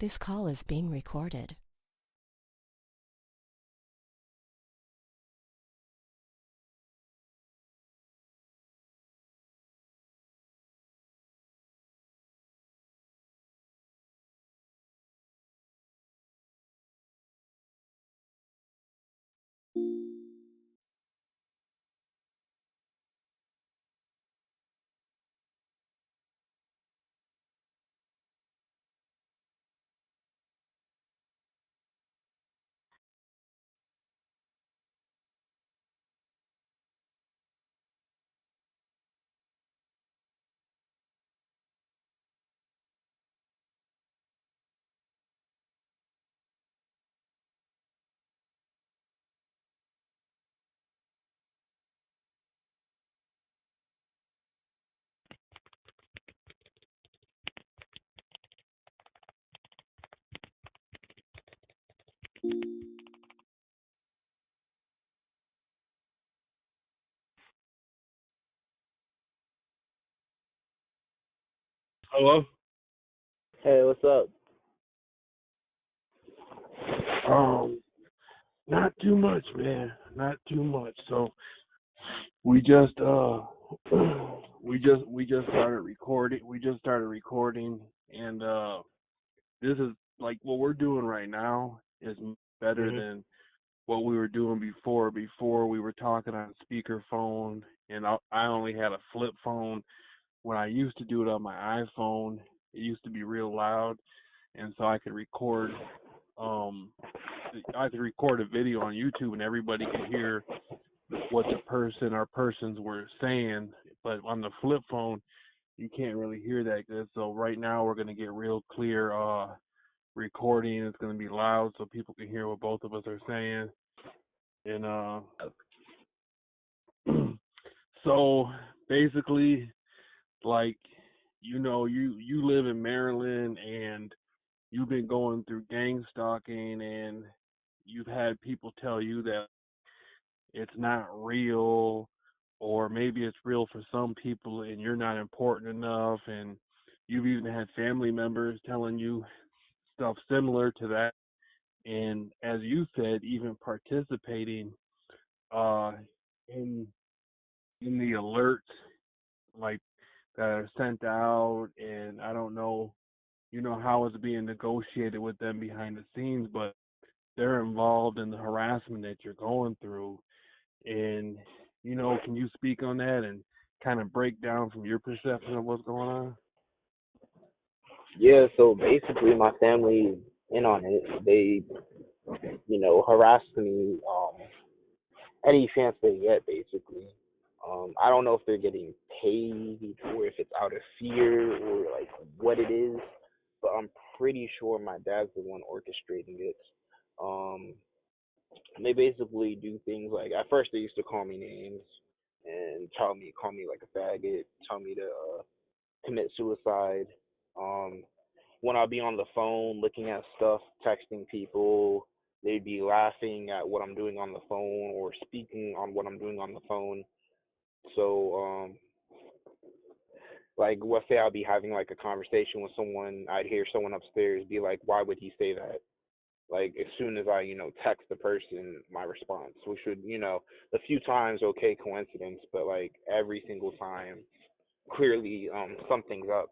This call is being recorded. Hello? Hey, what's up? Um, Not too much, man. Not too much. So we just we just started recording. We just started recording, and this is like what we're doing right now is better Mhm. than what we were doing before. Before we were talking on speakerphone, and I only had a flip phone. When I used to do it on my iPhone, it used to be real loud, and so I could record um I could record a video on YouTube and everybody could hear what the person or persons were saying. But on the flip phone, you can't really hear that good. So right now we're gonna get real clear recording. It's gonna be loud so people can hear what both of us are saying. And so basically, like you live in Maryland and you've been going through gang stalking and you've had people tell you that it's not real, or maybe it's real for some people and you're not important enough, and you've even had family members telling you stuff similar to that, and as you said, even participating uh in the alerts like that are sent out. And I don't know, how it's being negotiated with them behind the scenes, but they're involved in the harassment that you're going through. And, can you speak on that and kind of break down from your perception of what's going on? Yeah, so basically my family in on it. They, harass me any chance they get basically. I don't know if they're getting paid or if it's out of fear or like what it is, but I'm pretty sure my dad's the one orchestrating it. Um they basically do things like at first they used to call me names and call me like a faggot, tell me to commit suicide. Um when I'll be on the phone looking at stuff, texting people, they'd be laughing at what I'm doing on the phone or speaking on what I'm doing on the phone. So, like, let's say I'll be having like a conversation with someone, I'd hear someone upstairs be like, "Why would he say that?" Like, as soon as I, text the person my response, which would, a few times, okay, coincidence, but like every single time, clearly, something's up.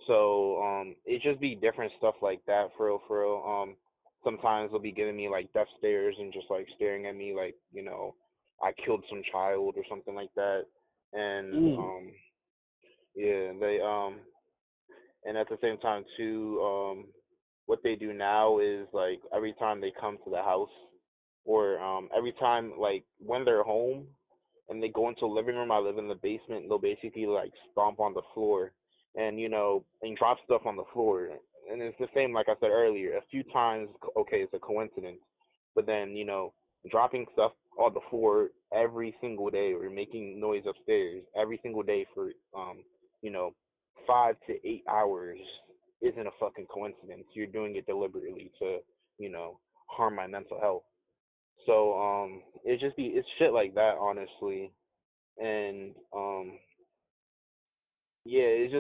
So it just be different stuff like that for real, for real. Sometimes they'll be giving me like death stares and just like staring at me like I killed some child or something like that. And Mm. yeah, they and at the same time too, what they do now is like every time they come to the house or every time like when they're home and they go into the living room, I live in the basement, they'll basically like stomp on the floor and and drop stuff on the floor. And it's the same like I said earlier. A few times, okay, it's a coincidence, but then dropping stuff on the floor every single day or making noise upstairs every single day for you know 5 to 8 hours isn't a fucking coincidence. You're doing it deliberately to harm my mental health. So it's shit like that honestly. And yeah, it's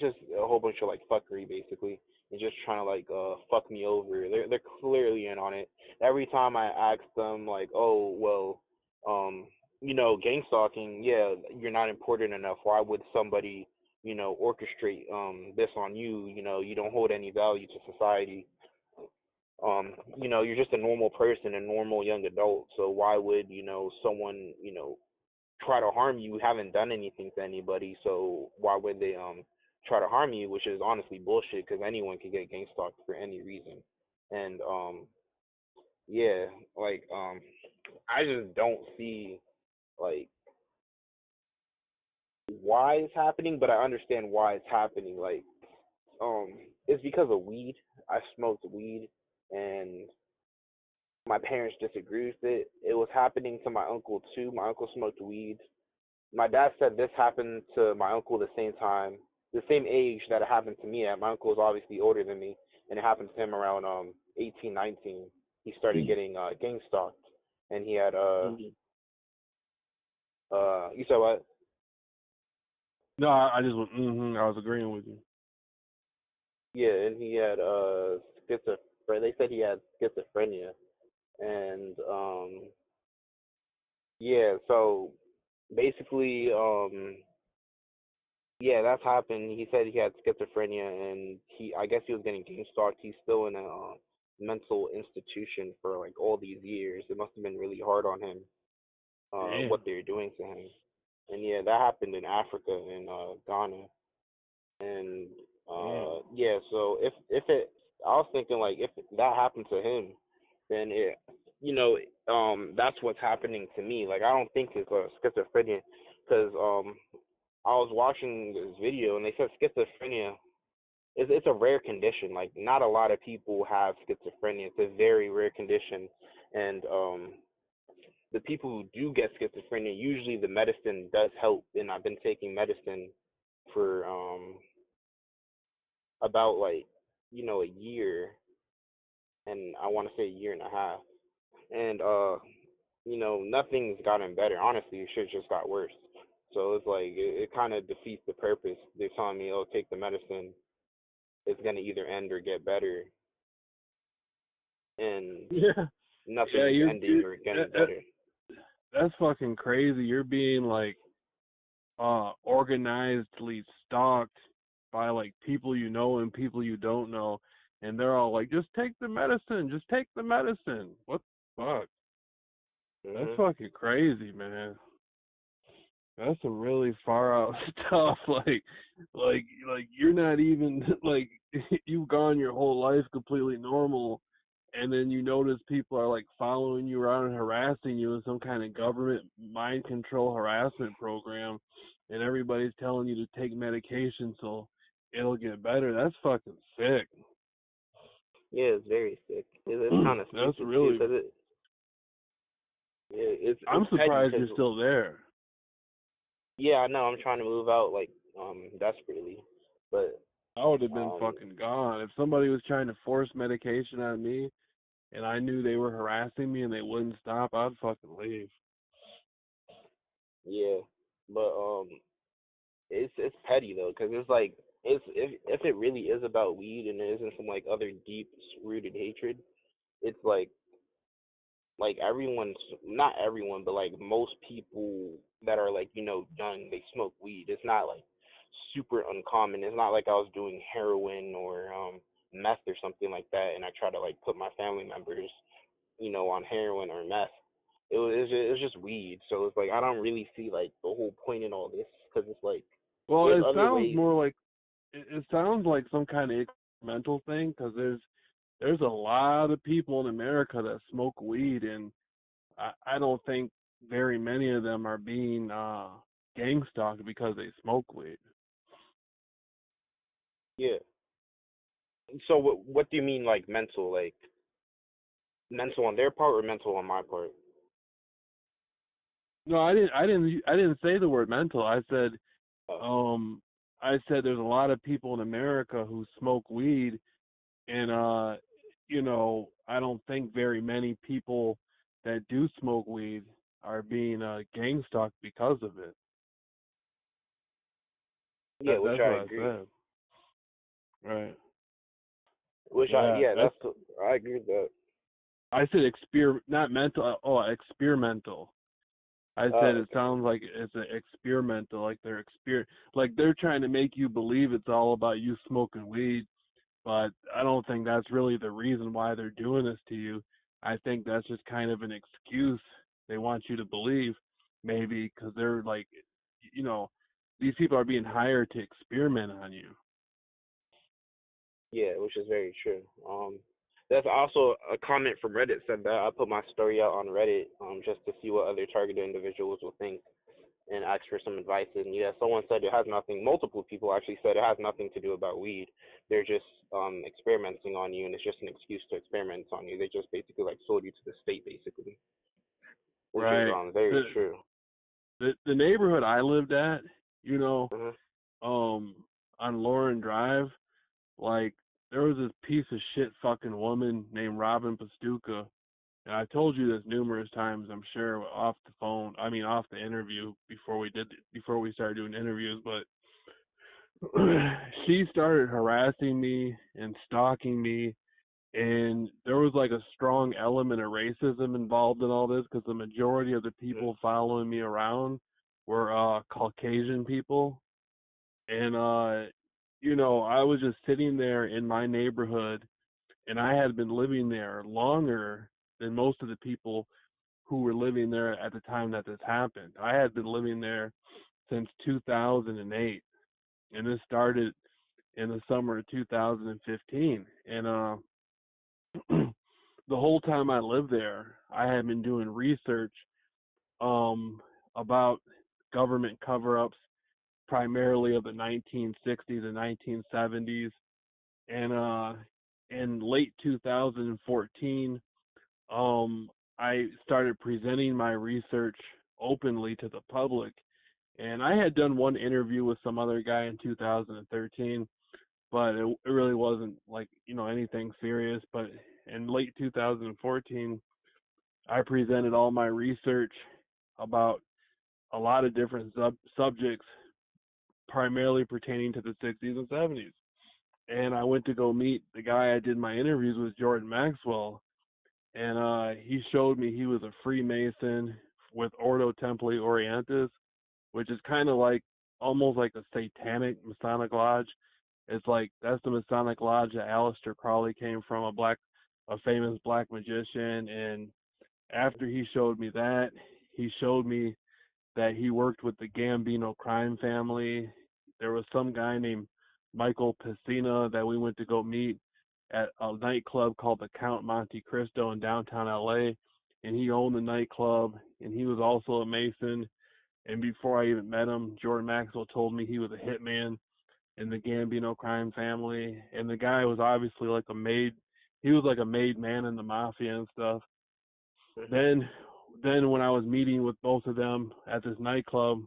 just a whole bunch of like fuckery basically. and just trying to like fuck me over. They're clearly in on it. Every time I ask them like, oh well, um, gang stalking, yeah, you're not important enough. Why would somebody, orchestrate this on you? You don't hold any value to society. You're just a normal person, a normal young adult. So why would, someone, try to harm you? You haven't done anything to anybody, so why would they try to harm you? Which is honestly bullshit because anyone can get gang stalked for any reason. And yeah, like I just don't see like why it's happening, but I understand why it's happening. Like um it's because of weed. I smoked weed and my parents disagreed with it. It was happening to my uncle too. My uncle smoked weed. My dad said this happened to my uncle the same time, the same age that it happened to me at. My uncle is obviously older than me, and it happened to him around 18, 19. He started getting gang stalked, and he had Mhm. you said what? No, I just was, I was agreeing with you. Yeah, and he had schizophrenia. They said he had schizophrenia, and yeah, so basically yeah, that's happened. He said he had schizophrenia, and I guess he was getting game stalked. He's still in a mental institution for like all these years. It must have been really hard on him, Damn. what they're doing to him. And yeah, that happened in Africa, in Ghana. And Damn. yeah, so I was thinking like if that happened to him, then you know, that's what's happening to me. Like I don't think it's schizophrenia, because I was watching this video and they said schizophrenia it's a rare condition. Like not a lot of people have schizophrenia. It's a very rare condition, and the people who do get schizophrenia, usually the medicine does help. And I've been taking medicine for about like a year, and I want to say a year and a half, and nothing's gotten better. Honestly, shit just got worse. So it's like it kind of defeats the purpose. They're telling me, "Oh, take the medicine. It's gonna either end or get better," and Yeah. Yeah, nothing's ending or getting uh, better. that's fucking crazy. You're being like organizedly stalked by like people you know and people you don't know, and they're all like, just take the medicine, just take the medicine. What the fuck? That's Mhm. fucking crazy, man. That's some really far out stuff. Like you're not even like you've gone your whole life completely normal, and then you notice people are like following you around and harassing you in some kind of government mind control harassment program, and everybody's telling you to take medication so it'll get better. That's fucking sick. Yeah, it's very sick. It's kind of That's stupid too, really. cause it's I'm petty. surprised Cause you're still there. yeah, I know I'm trying to move out like desperately, but I would have been um fucking gone if somebody was trying to force medication on me and I knew they were harassing me and they wouldn't stop. I'd fucking leave. yeah, but it's petty though, cause it's like if it really is about weed and it isn't some like other deep rooted hatred, it's like everyone's not everyone, but like most people that are like young, they smoke weed. It's not like super uncommon. It's not like I was doing heroin or meth or something like that, and I try to like put my family members on heroin or meth. It was just weed. So it's like I don't really see like the whole point in all this, because it's like Well, there's it other sounds ways. more like it sounds like some kind of mental thing because there's a lot of people in America that smoke weed, and I don't think very many of them are being gang stalked because they smoke weed. Yeah. So what do you mean like mental? Like mental on their part or mental on my part? No, I didn't say the word mental. Oh, Um, I said there's a lot of people in America who smoke weed, and I don't think very many people that do smoke weed are being gang stalked because of it. yeah, which That's I what I agree. said. Right. Which Yeah, I agree with that. I said not mental. Oh, experimental. I said Oh, it sounds like it's an experimental, like like they're trying to make you believe it's all about you smoking weed, but I don't think that's really the reason why they're doing this to you. I think that's just kind of an excuse they want you to believe, maybe because they're like, you know, these people are being hired to experiment on you. yeah, which is very true. That's also a comment from Reddit said that I put my story out on Reddit just to see what other targeted individuals will think and ask for some advice. And yeah, someone said it has nothing. Multiple people actually said it has nothing to do about weed. They're just experimenting on you, and it's just an excuse to experiment on you. They just basically like sold you to the state, basically, which is Right. very The true. the neighborhood I lived at, you know, Mhm. um, on Lauren Drive, like there was this piece of shit fucking woman named Robin Pastuca. And I told you this numerous times, I'm sure, off the phone. I mean, off the interview before we started doing interviews. But she started harassing me and stalking me, and there was like a strong element of racism involved in all this because the majority of the people following me around were Caucasian people, and I was just sitting there in my neighborhood, and I had been living there longer than most of the people who were living there at the time that this happened. I had been living there since 2008, and this started in the summer of 2015. And the whole time I lived there, I had been doing research um, about government cover-ups, primarily of the 1960s and 1970s. And in late 2014, um, I started presenting my research openly to the public. And I had done one interview with some other guy in 2013, but it really wasn't like, anything serious. But in late 2014, I presented all my research about a lot of different subjects, primarily pertaining to the 60s and 70s. And I went to go meet the guy I did my interviews with, Jordan Maxwell, and he showed me he was a Freemason with Ordo Templi Orientis, which is kind of like almost like a satanic Masonic lodge. It's like that's the Masonic lodge that Aleister Crowley came from, a famous black magician. And after he showed me that, he showed me that he worked with the Gambino crime family. There was some guy named Michael Pacina that we went to go meet at a nightclub called the Count Monte Cristo in downtown LA, and he owned the nightclub, and he was also a Mason. And before I even met him, Jordan Maxwell told me he was a hitman in the Gambino crime family, and the guy was obviously like a made. He was like a made man in the mafia and stuff. Mhm. Then, then when I was meeting with both of them at this nightclub,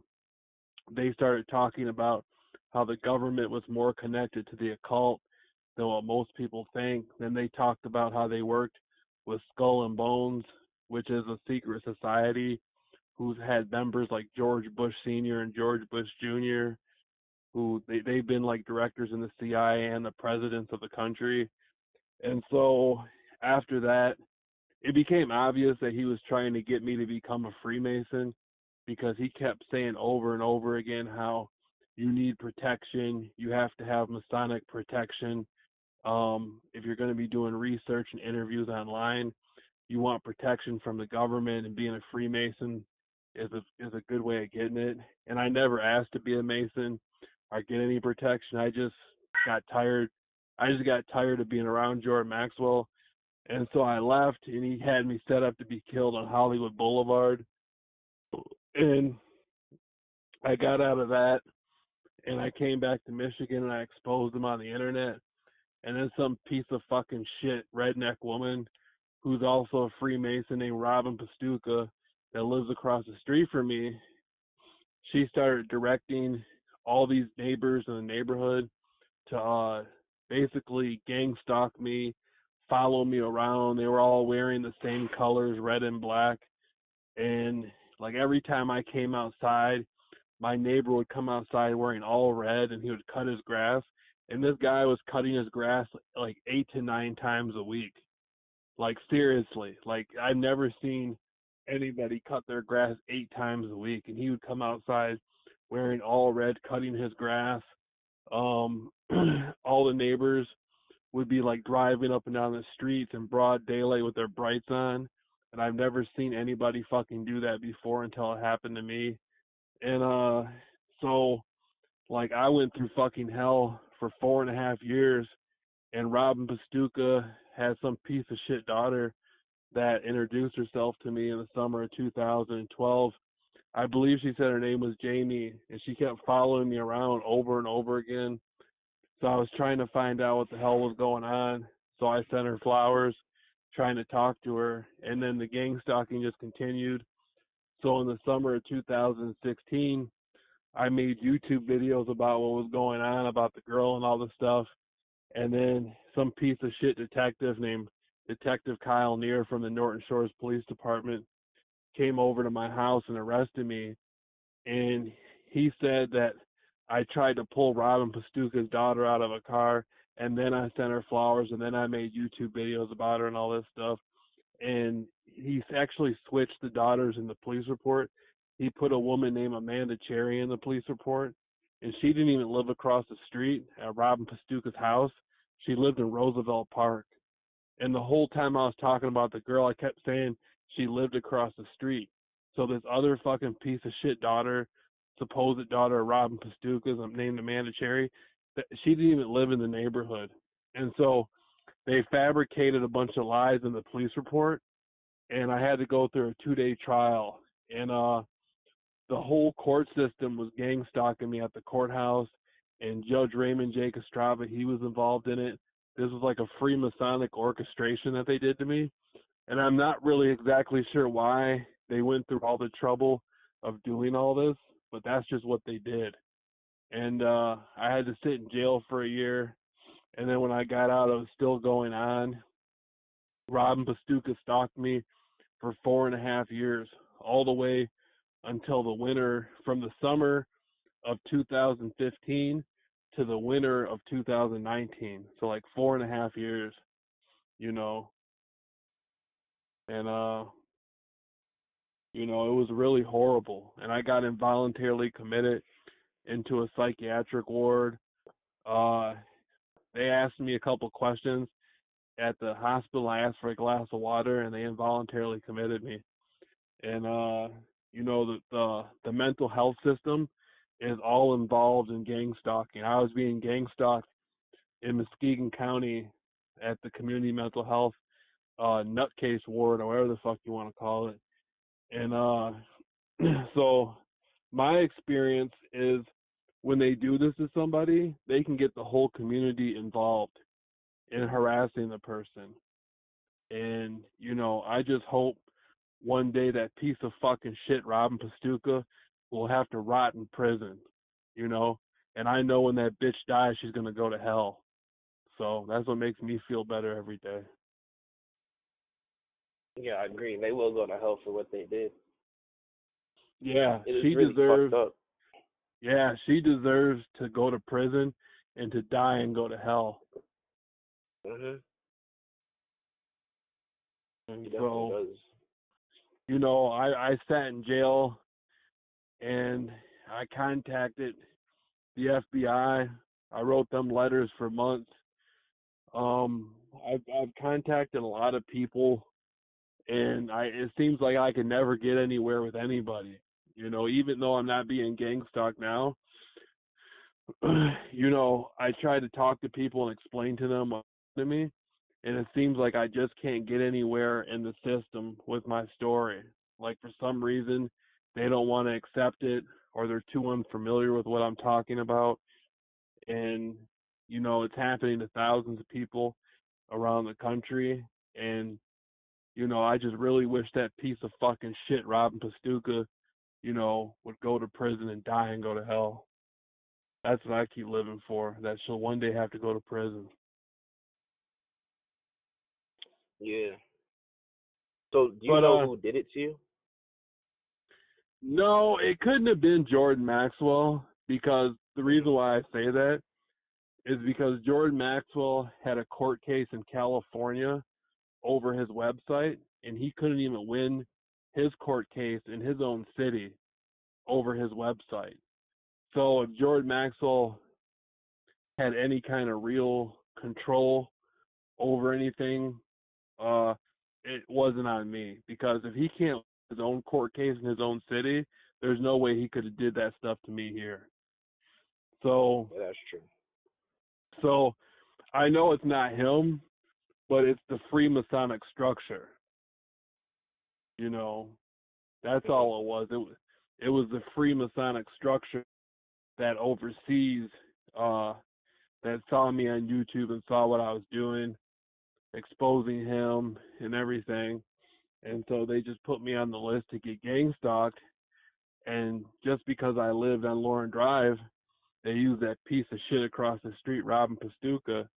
they started talking about how the government was more connected to the occult than what most people think. Then they talked about how they worked with Skull and Bones, which is a secret society who's had members like George Bush Sr. and George Bush Jr., who they've been like directors in the CIA and the presidents of the country. And so after that, it became obvious that he was trying to get me to become a Freemason because he kept saying over and over again how you need protection, you have to have Masonic protection. If you're going to be doing research and interviews online, you want protection from the government, and being a Freemason is a good way of getting it. And I never asked to be a Mason or get any protection. Got tired. I just got tired of being around Jordan Maxwell, and so I left, and he had me set up to be killed on Hollywood Boulevard. And I got out of that, and I came back to Michigan, and I exposed him on the internet. And then some piece of fucking shit redneck woman who's also a Freemason named Robin Pastuca that lives across the street from me, she started directing all these neighbors in the neighborhood to basically gang stalk me, follow me around. They were all wearing the same colors, red and black. And like every time I came outside, my neighbor would come outside wearing all red, and he would cut his grass, and this guy was cutting his grass like 8 to 9 times a week. Like seriously, like I've never seen anybody cut their grass 8 times a week, and he would come outside wearing all red, cutting his grass. Um, all the neighbors would be like driving up and down the streets in broad daylight with their brights on, and I've never seen anybody fucking do that before until it happened to me. And so like I went through fucking hell for 4.5 years, and Robin Pastuca had some piece of shit daughter that introduced herself to me in the summer of 2012. I believe she said her name was Jamie, and she kept following me around over and over again. So I was trying to find out what the hell was going on. So I sent her flowers, trying to talk to her, and then the gang stalking just continued. So in the summer of 2016, I made YouTube videos about what was going on, about the girl and all this stuff. And then some piece of shit detective named Detective Kyle Neer from the Norton Shores Police Department came over to my house and arrested me. And he said that I tried to pull Robin Pastuca's daughter out of a car, and then I sent her flowers, and then I made YouTube videos about her and all this stuff. And he's actually switched the daughters in the police report. He put a woman named Amanda Cherry in the police report, and she didn't even live across the street at Robin Pastuca's house. She lived in Roosevelt Park. And the whole time I was talking about the girl, I kept saying she lived across the street. So this other fucking piece of shit daughter, supposed daughter of Robin Pastuca's, named Amanda Cherry, she didn't even live in the neighborhood. And so they fabricated a bunch of lies in the police report, and I had to go through a 2-day trial. And the whole court system was gang stalking me at the courthouse, and Judge Raymond J. Castrava, he was involved in it. This was like a Freemasonic orchestration that they did to me, and I'm not really exactly sure why they went through all the trouble of doing all this, but that's just what they did. And I had to sit in jail for a year, and then when I got out, it was still going on. Robin Pastuca stalked me for 4.5 years, all the way until the winter, from the summer of 2015 to the winter of 2019. So like 4.5 years, you know, and it was really horrible. And I got involuntarily committed into a psychiatric ward. Uh, they asked me a couple questions at the hospital. I asked for a glass of water, and they involuntarily committed me. And the mental health system is all involved in gang stalking. I was being gang stalked in Muskegon County at the community mental health nutcase ward, or whatever the fuck you want to call it. And so my experience is, when they do this to somebody, they can get the whole community involved in harassing the person. And I just hope one day that piece of fucking shit Robin Pastuca will have to rot in prison, and I know when that bitch dies, she's gonna go to hell. So that's what makes me feel better every day. Yeah, I agree. They will go to hell for what they did. Yeah, It is she really deserves. fucked up. Yeah, she deserves to go to prison and to die and go to hell. Mhm. And He definitely so, does. I sat in jail, and I contacted the FBI. I wrote them letters for months. I've contacted a lot of people, and it seems like I can never get anywhere with anybody. Even though I'm not being gang stalked now, I try to talk to people and explain to them what happened to me, and it seems like I just can't get anywhere in the system with my story. Like, for some reason, they don't want to accept it, or they're too unfamiliar with what I'm talking about. And, it's happening to thousands of people around the country. And, I just really wish that piece of fucking shit, Robin Pastuca, would go to prison and die and go to hell. That's what I keep living for, that she'll one day have to go to prison. Yeah. So, do you But know who did it to you? no, it couldn't have been Jordan Maxwell, because the reason why I say that is because Jordan Maxwell had a court case in California over his website, and he couldn't even win his court case in his own city over his website. So if Jordan Maxwell had any kind of real control over anything, it wasn't on me, because if he can't win his own court case in his own city, there's no way he could have did that stuff to me here. So Yeah, that's true. So I know it's not him, but it's the Freemasonic structure. You know, that's all it was. It was the Freemasonic structure that oversees, that saw me on YouTube and saw what I was doing, exposing him and everything. And so they just put me on the list to get gang stalked. And just because I lived on Lauren Drive, they used that piece of shit across the street, Robin Pastuca,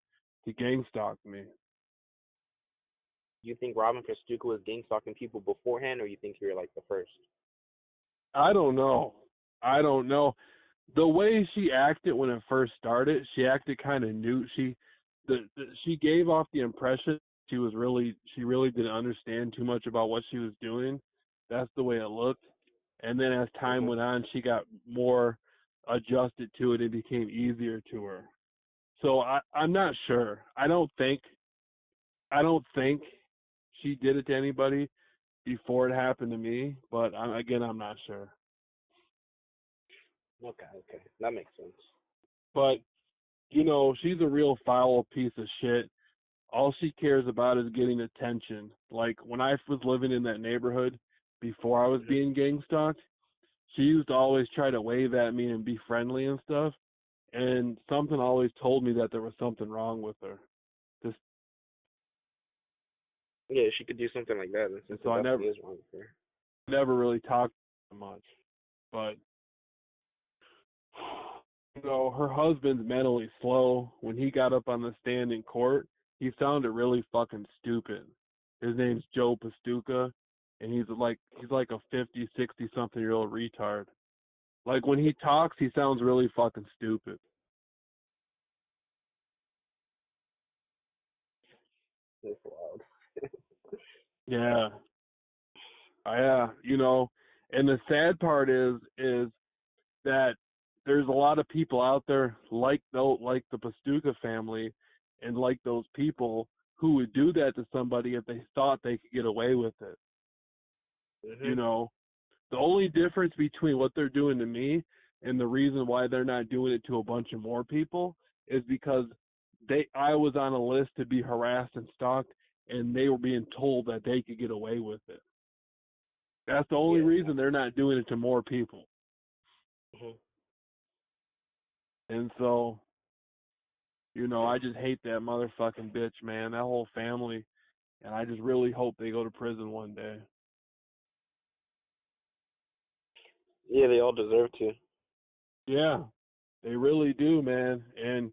to gang stalk me. You think Robin Pastuca was gang stalking people beforehand, or you think you're like the first? I don't know. I don't know. The way she acted when it first started, she acted kind of new. She gave off the impression she really didn't understand too much about what she was doing. That's the way it looked. And then as time went on, she got more adjusted to it. It became easier to her. So I'm not sure. I don't think she did it to anybody before it happened to me, but I'm not sure. Okay, that makes sense. But she's a real foul piece of shit. All she cares about is getting attention. Like when I was living in that neighborhood before I was being gang stalked, she used to always try to wave at me and be friendly and stuff. And something always told me that there was something wrong with her. Just Yeah, she could do something like that. And so I definitely is wrong with her. never really talked much. But her husband's mentally slow. When he got up on the stand in court, he sounded really fucking stupid. His name's Joe Pastuca, and he's like a 50, 60 something year old retard. Like when he talks, he sounds really fucking stupid. It's wild. Yeah. Yeah, and the sad part is that there's a lot of people out there like the Pastuca family and like those people who would do that to somebody if they thought they could get away with it. The only difference between what they're doing to me and the reason why they're not doing it to a bunch of more people is because I was on a list to be harassed and stalked, and they were being told that they could get away with it. That's the only reason they're not doing it to more people. And so, I just hate that motherfucking bitch, man. That whole family. And I just really hope they go to prison one day. Yeah, they all deserve to. Yeah, they really do, man. And,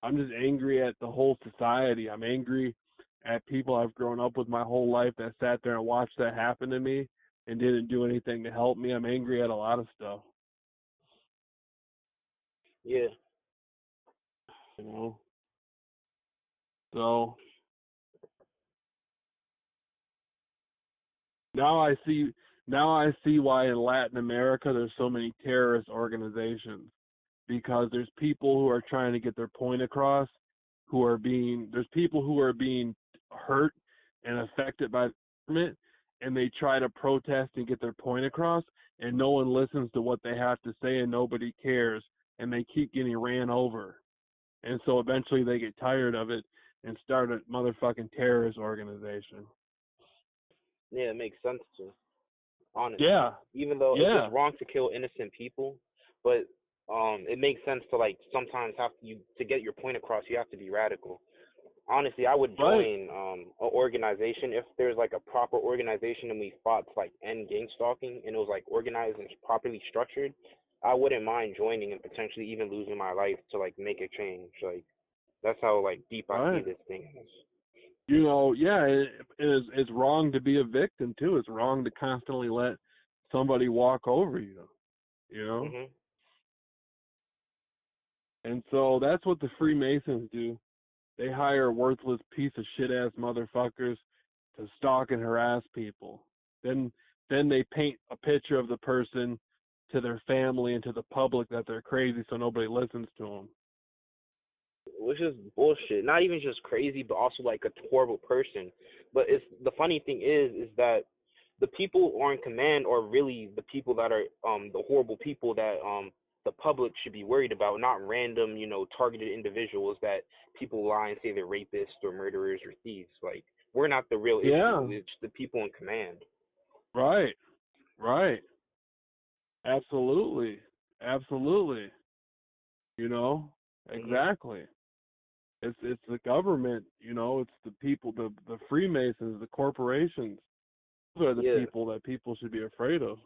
I'm just angry at the whole society. I'm angry at people I've grown up with my whole life that sat there and watched that happen to me and didn't do anything to help me. I'm angry at a lot of stuff. Yeah. So now I see why in Latin America there's so many terrorist organizations, because there's people who are trying to get their point across, there's people who are being hurt and affected by the government, and they try to protest and get their point across, and no one listens to what they have to say and nobody cares, and they keep getting ran over. And so eventually they get tired of it and start a motherfucking terrorist organization. Yeah, it makes sense to, honestly. Yeah. Even though it's wrong to kill innocent people, but it makes sense to sometimes to get your point across, you have to be radical. Honestly, I would join an organization if there's a proper organization and we fought to end gang stalking and it was organized and properly structured. I wouldn't mind joining and potentially even losing my life to make a change. That's how deep I see this thing is. It's wrong to be a victim too. It's wrong to constantly let somebody walk over you. And so that's what the Freemasons do. They hire worthless piece of shit ass motherfuckers to stalk and harass people. Then they paint a picture of the person to their family and to the public that they're crazy, so nobody listens to them. Which is bullshit. Not even just crazy, but also like a horrible person. But it's the funny thing is that the people who are in command are really the people that are the horrible people that the public should be worried about, not random, targeted individuals that people lie and say they're rapists or murderers or thieves. Like, we're not the real issue. It's the people in command. Right. Right. Absolutely. Absolutely. Exactly. It's the government, it's the people, the Freemasons, the corporations. Those are the people that people should be afraid of.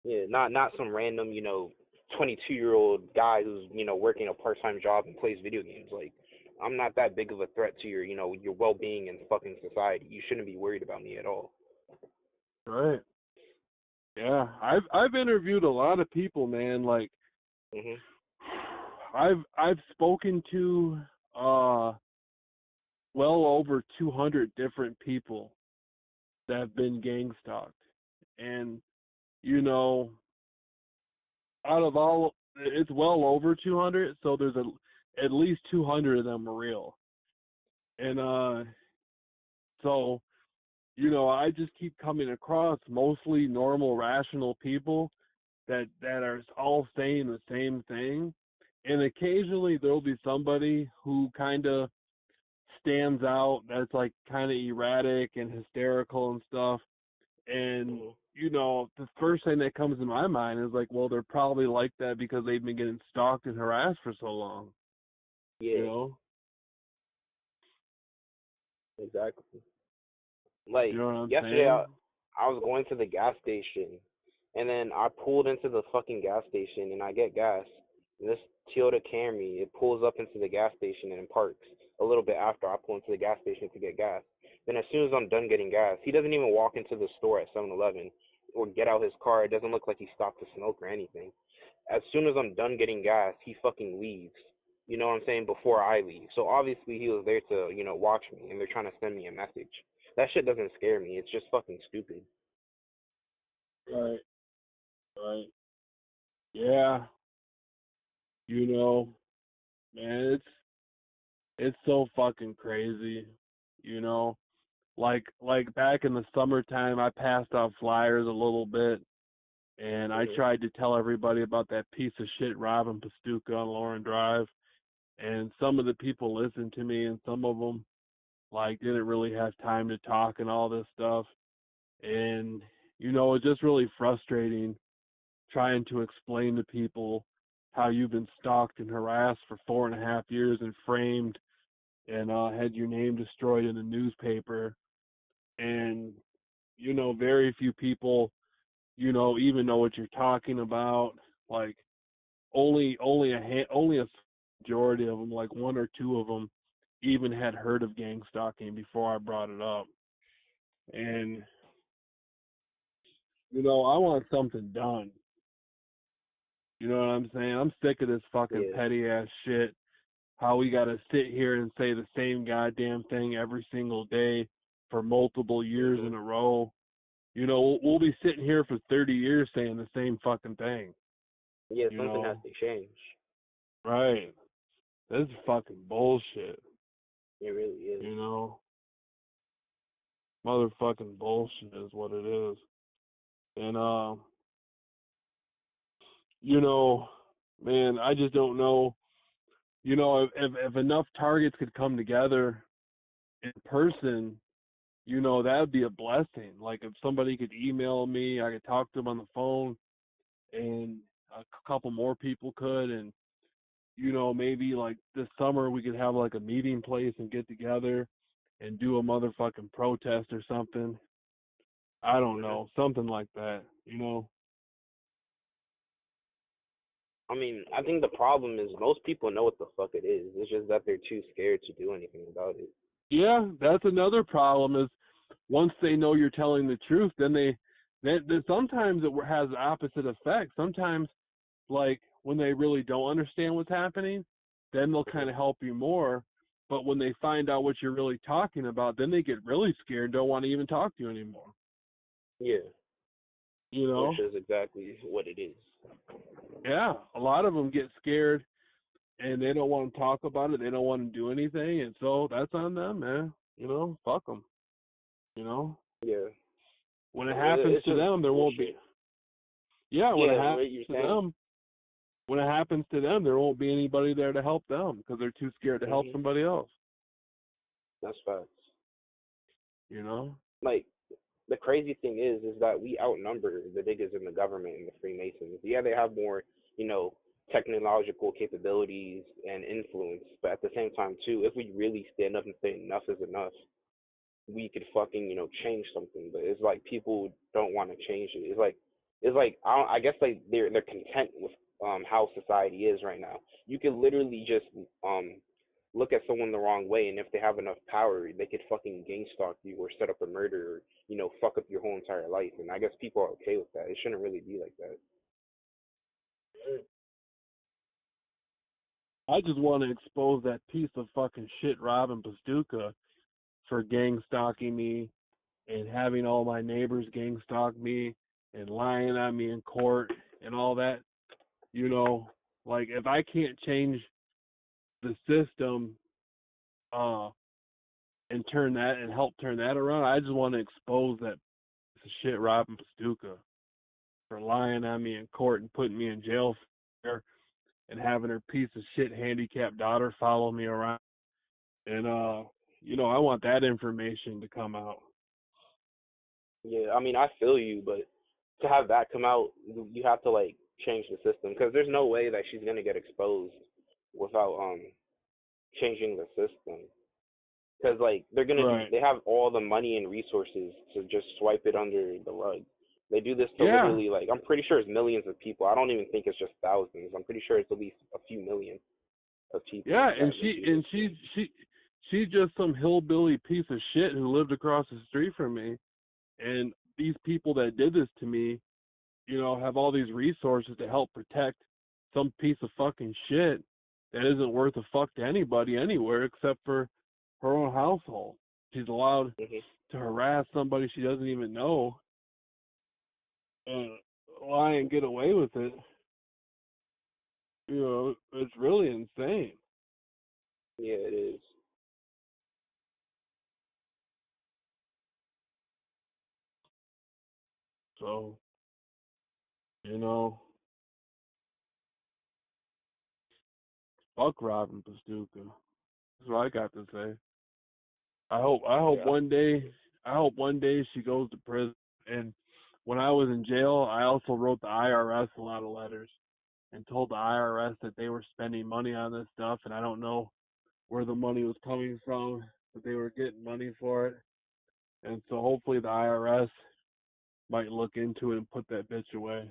Yeah, not some random, 22-year-old guy who's, working a part-time job and plays video games. Like, I'm not that big of a threat to your well-being in fucking society. You shouldn't be worried about me at all. Right. Yeah, I've interviewed a lot of people, man. Like, I've spoken to well over 200 different people that have been gang stalked, and out of all, it's well over 200. So there's at least 200 of them are real, and so I just keep coming across mostly normal, rational people that are all saying the same thing. And occasionally there'll be somebody who kind of stands out that's like kind of erratic and hysterical and stuff. And the first thing that comes to my mind is like, well, they're probably like that because they've been getting stalked and harassed for so long. Yeah. Exactly. Like, yesterday I was going to the gas station, and then I pulled into the fucking gas station, and I get gas. And this Toyota Camry, it pulls up into the gas station and parks a little bit after I pull into the gas station to get gas. Then as soon as I'm done getting gas, he doesn't even walk into the store at 7-Eleven or get out his car. It doesn't look like he stopped to smoke or anything. As soon as I'm done getting gas, he fucking leaves. You know what I'm saying? Before I leave. So obviously he was there to, watch me, and they're trying to send me a message. That shit doesn't scare me. It's just fucking stupid. Right. Right. Yeah. Man, it's so fucking crazy. Like back in the summertime, I passed out flyers a little bit, and I tried to tell everybody about that piece of shit Robin Pastuca on Lauren Drive, and some of the people listened to me, and some of them like didn't really have time to talk and all this stuff, and it's just really frustrating trying to explain to people how you've been stalked and harassed for 4.5 years and framed and had your name destroyed in the newspaper, and very few people even know what you're talking about. Like, only a majority of them, like one or two of them, even had heard of gang stalking before I brought it up. And I want something done. You know what I'm saying? I'm sick of this fucking petty ass shit. How we gotta sit here and say the same goddamn thing every single day for multiple years in a row. We'll be sitting here for 30 years saying the same fucking thing. Yeah, something has to change. Right. This is fucking bullshit. It really is. Motherfucking bullshit is what it is. And man, I just don't know. If enough targets could come together in person, that would be a blessing. Like, if somebody could email me, I could talk to them on the phone, and a couple more people could, and maybe like this summer we could have like a meeting place and get together and do a motherfucking protest or something. I don't know, something like that. I mean, I think the problem is most people know what the fuck it is. It's just that they're too scared to do anything about it. Yeah, that's another problem. Is once they know you're telling the truth, then they sometimes it has the opposite effect. Sometimes, like, when they really don't understand what's happening, then they'll kind Mhm. of help you more. But when they find out what you're really talking about, then they get really scared, don't want to even talk to you anymore. Yeah, You which know? is exactly what it is. Yeah, a lot of them get scared and they don't want to talk about it. They don't want to do anything, and so that's on them, man. Fuck them. You know, Yeah, when it happens it's to just them, there won't be. bullshit. Yeah, when it Yeah, happens what you're to saying. them, when it happens to them, there won't be anybody there to help them because they're too scared to help Mhm. somebody else. That's facts. You know? Like the crazy thing is that we outnumber the niggas in the government and the Freemasons. Yeah, they have more, you know, technological capabilities and influence, but at the same time too, if we really stand up and say enough is enough, we could fucking, change something. But it's like people don't want to change it. It's like I guess like they're content with how society is right now. You could literally just look at someone the wrong way, and if they have enough power, they could fucking gang stalk you or set up a murder or fuck up your whole entire life. And I guess people are okay with that. It shouldn't really be like that. I just want to expose that piece of fucking shit, Robin Pastuca, for gang stalking me and having all my neighbors gang stalk me and lying on me in court and all that. You know, like if I can't change the system, uh, and turn that and help turn that around, I just want to expose that piece of shit, Robin Pastuca, for lying on me in court and putting me in jail for, and having her piece of shit handicapped daughter follow me around. And I want that information to come out. Yeah, I mean, I feel you, but to have that come out, you have to like change the system because there's no way that she's gonna get exposed without changing the system. Because like Right. they have all the money and resources to just swipe it under the rug. They do this to Yeah. literally like I'm pretty sure it's millions of people. I don't even think it's just thousands. I'm pretty sure it's at least a few million of people Yeah, and that they she do this and to. she's just some hillbilly piece of shit who lived across the street from me. And these people that did this to me, have all these resources to help protect some piece of fucking shit that isn't worth a fuck to anybody anywhere except for her own household. She's allowed Hmm. to harass somebody she doesn't even know and lie and get away with it. It's really insane. Yeah, it is. So, you know, fuck Robin Pastuca. That's what I got to say. Yeah. I hope one day she goes to prison. And when I was in jail, I also wrote the IRS a lot of letters and told the IRS that they were spending money on this stuff, and I don't know where the money was coming from, but they were getting money for it. And so hopefully the IRS might look into it and put that bitch away.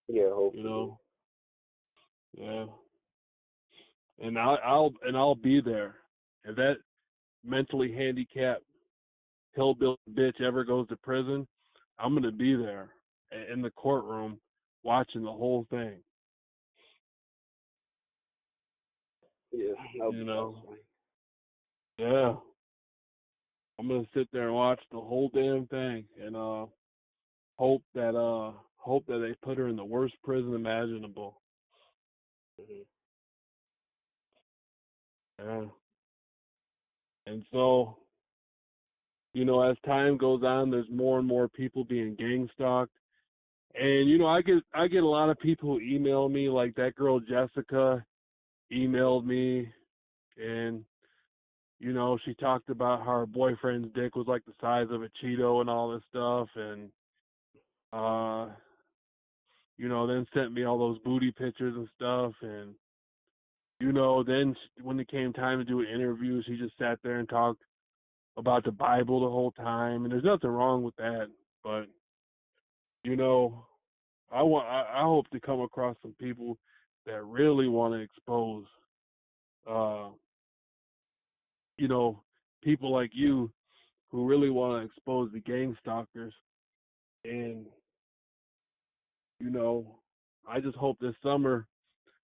Yeah, You hopefully. know, yeah. And I'll be there. If that mentally handicapped hillbilly bitch ever goes to prison, I'm gonna be there in the courtroom watching the whole thing. Yeah, that would You be know, satisfying. yeah. I'm gonna sit there and watch the whole damn thing, and hope that they put her in the worst prison imaginable. Hmm. Yeah. And so, as time goes on, there's more and more people being gang stalked. And I get a lot of people who email me, like that girl Jessica emailed me, and she talked about how her boyfriend's dick was like the size of a Cheeto and all this stuff, and uh, then sent me all those booty pictures and stuff, and then when it came time to do an interview, she just sat there and talked about the Bible the whole time, and there's nothing wrong with that, but you know, I hope to come across some people that really want to expose, uh, you know, people like you who really want to expose the gang stalkers and you know, I just hope this summer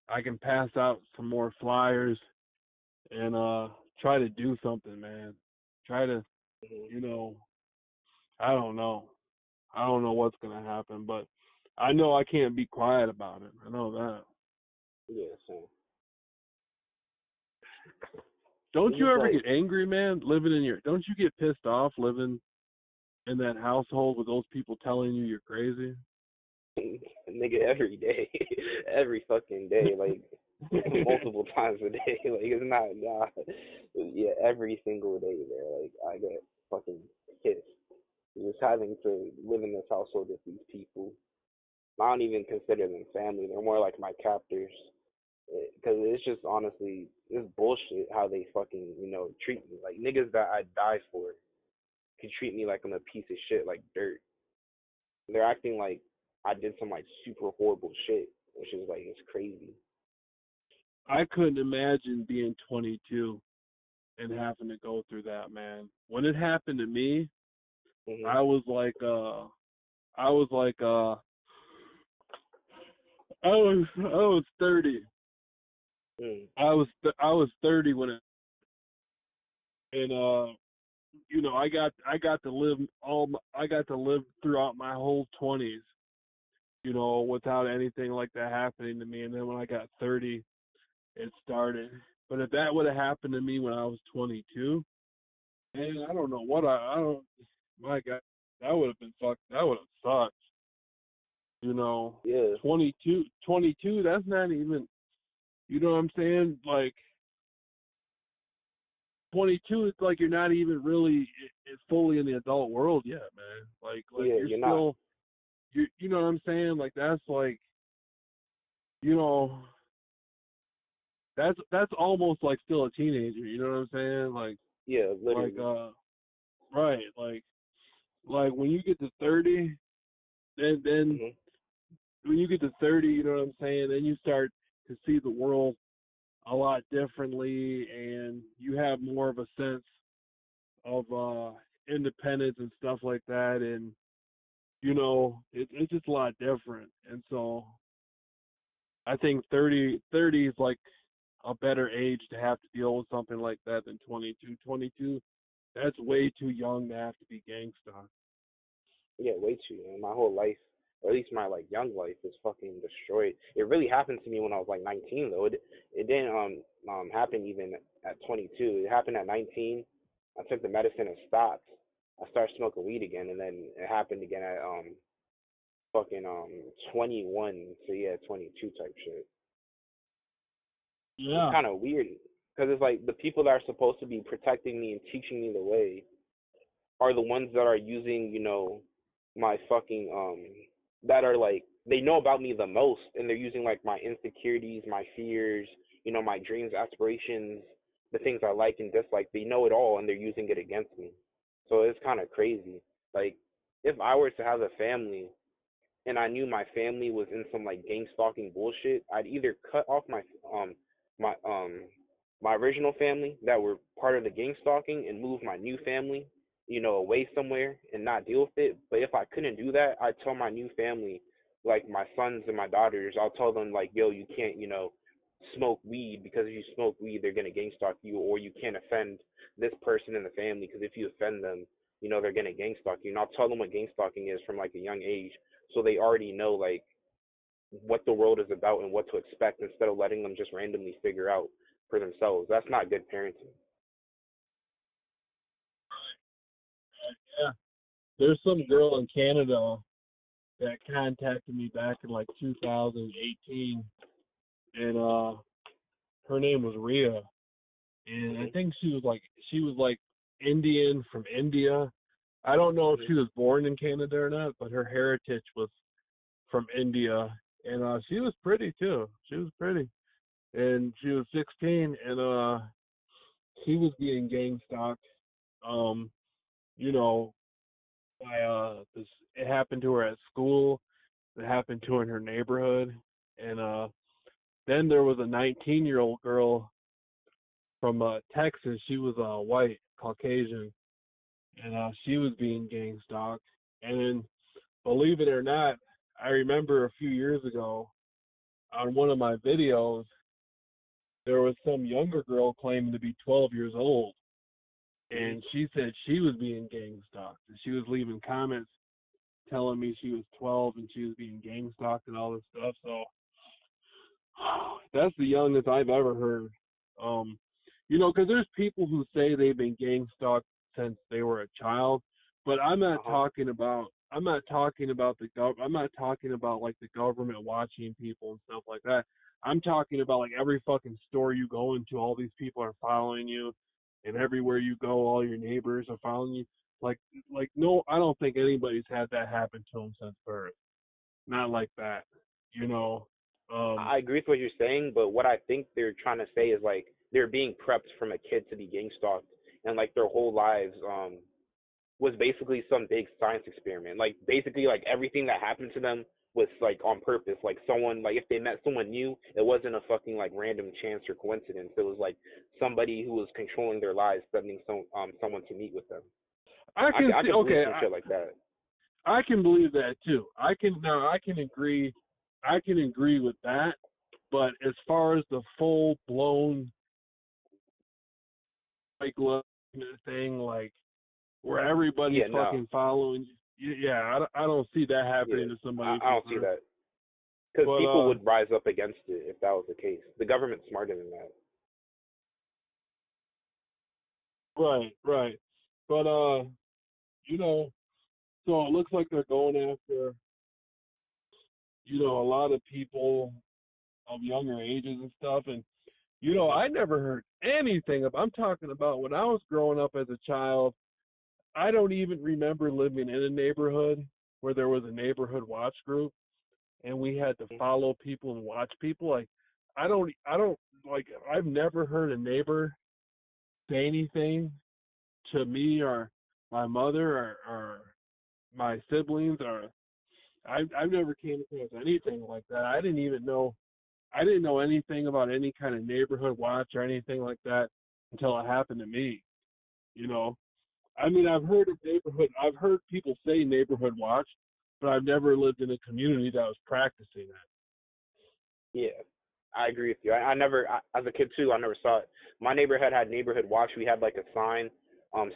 I can pass out some more flyers and try to do something, man. Try to, Hmm. you know, I don't know. I don't know what's gonna happen, but I know I can't be quiet about it. I know that. Yeah, so Don't it's you just ever like get angry, man, living in your don't you get pissed off living in that household with those people telling you you're crazy? nigga every day, every fucking day, like multiple times a day. Like it's not, nah, yeah, every single day there. Like I get fucking pissed just having to live in this household with these people. I don't even consider them family. They're more like my captors. Because it's just honestly, it's bullshit how they fucking, treat me. Like niggas that I die for can treat me like I'm a piece of shit, like dirt. They're acting like I did some like super horrible shit, which is like it's crazy. I couldn't imagine being 22 and having to go through that, man. When it happened to me, Mhm. I was like, I was like, I was 30. Mm. I was 30 when it, and I got to live I got to live throughout my whole 20s, without anything like that happening to me. And then when I got 30, it started. But if that would have happened to me when I was 22, man, I don't know what I don't. My God, that would have been fucked. That would have sucked. You know, Yeah. 22. That's not even. You know what I'm saying? Like 22, it's like you're not even really fully in the adult world yet, man. Like Yeah. you're You're not. still. You know what I'm saying? Like that's like you know that's almost like still a teenager. You know what I'm saying? Yeah. Like Literally. right. Like when you get to 30, then Mhm. when you get to 30, you know what I'm saying? Then you start to see the world a lot differently, and you have more of a sense of independence and stuff like that, and it's just a lot different. And so I think 30 is like a better age to have to deal with something like that than 22. 22, that's way too young to have to be gangsta. Yeah. Way too. My whole life, or at least my like young life, is fucking destroyed. It really happened to me when I was like 19 though. It didn't happen even at 22. It happened at 19. I took the medicine and stopped. I started smoking weed again, and then it happened again at fucking 21. So yeah, 22 type shit. It's Yeah, kind of weird because it's like the people that are supposed to be protecting me and teaching me the way are the ones that are using, my fucking that are like they know about me the most, and they're using like my insecurities, my fears, my dreams, aspirations, the things I like and dislike. They know it all, and they're using it against me. So it's kind of crazy. Like if I were to have a family and I knew my family was in some like gang stalking bullshit, I'd either cut off my my original family that were part of the gang stalking and move my new family, away somewhere and not deal with it. But if I couldn't do that, I'd tell my new family, like my sons and my daughters, I'll tell them like, yo, you can't, smoke weed because if you smoke weed, they're gonna gang stalk you, or you can't offend this person in the family because if you offend them, they're gonna gang stalk you. And I'll tell them what gang stalking is from like a young age so they already know like what the world is about and what to expect instead of letting them just randomly figure out for themselves. That's not good parenting. yeah. There's some girl in Canada that contacted me back in like 2018, and her name was Rhea, and I Mhm. think she was like Indian from India. I don't know if Mhm. she was born in Canada or not, but her heritage was from India, and she was pretty too. She was pretty, and she was 16, and she was being gang stalked. Um, you know, by this. It happened to her at school. It happened to her Mhm. in her neighborhood, and then there was a 19-year-old girl from Texas. She was white, Caucasian, and she was being gang stalked. And then, believe it or not, I remember a few years ago on one of my videos, there was some younger girl claiming to be 12 years old, Mhm. and she said she was being gang stalked. And she was leaving comments telling me she was 12 and she was being gang stalked and all this stuff. So that's the youngest I've ever heard. Um, because there's people who say they've been gang stalked since they were a child, but Uh-huh. I'm not talking about I'm not talking about like the government watching people and stuff like that. I'm talking about like every fucking store you go into, all these people are following you, and everywhere you go, all your neighbors are following you. Like no, I don't think anybody's had that happen to them since birth. Not like that, you know. Um, I agree with what you're saying, but what I think they're trying to say is like they're being prepped from a kid to be gang stalked, and like their whole lives was basically some big science experiment. Like basically like everything that happened to them was like on purpose. Like someone like if they met someone new, it wasn't a fucking like random chance or coincidence. It was like somebody who was controlling their lives, sending someone to meet with them. I can I see. can believe Okay, some shit like that. I can believe that too. I can agree. I can agree with that. But as far as the full blown like thing, like where everybody's Yeah, no. fucking following you, yeah, I don't see that Yeah. happening to somebody I from don't see birth. that. Because But people would rise up against it if that was the case. The government's smarter than that. right, right. But you know, so it looks like they're going after a lot of people of younger ages and stuff. And Hmm. I never heard anything of. I'm talking about when I was growing up as a child. I don't even remember living in a neighborhood where there was a neighborhood watch group and we had to follow people and watch people. Like I don't like I've never heard a neighbor say anything to me or my mother or my siblings or I've never came across anything like that. I didn't know anything about any kind of neighborhood watch or anything like that until it happened to me. You know, I mean, I've heard people say neighborhood watch, but I've never lived in a community that was practicing that. Yeah, I agree with you. As a kid too, I never saw it. My neighborhood had neighborhood watch. We had like a sign,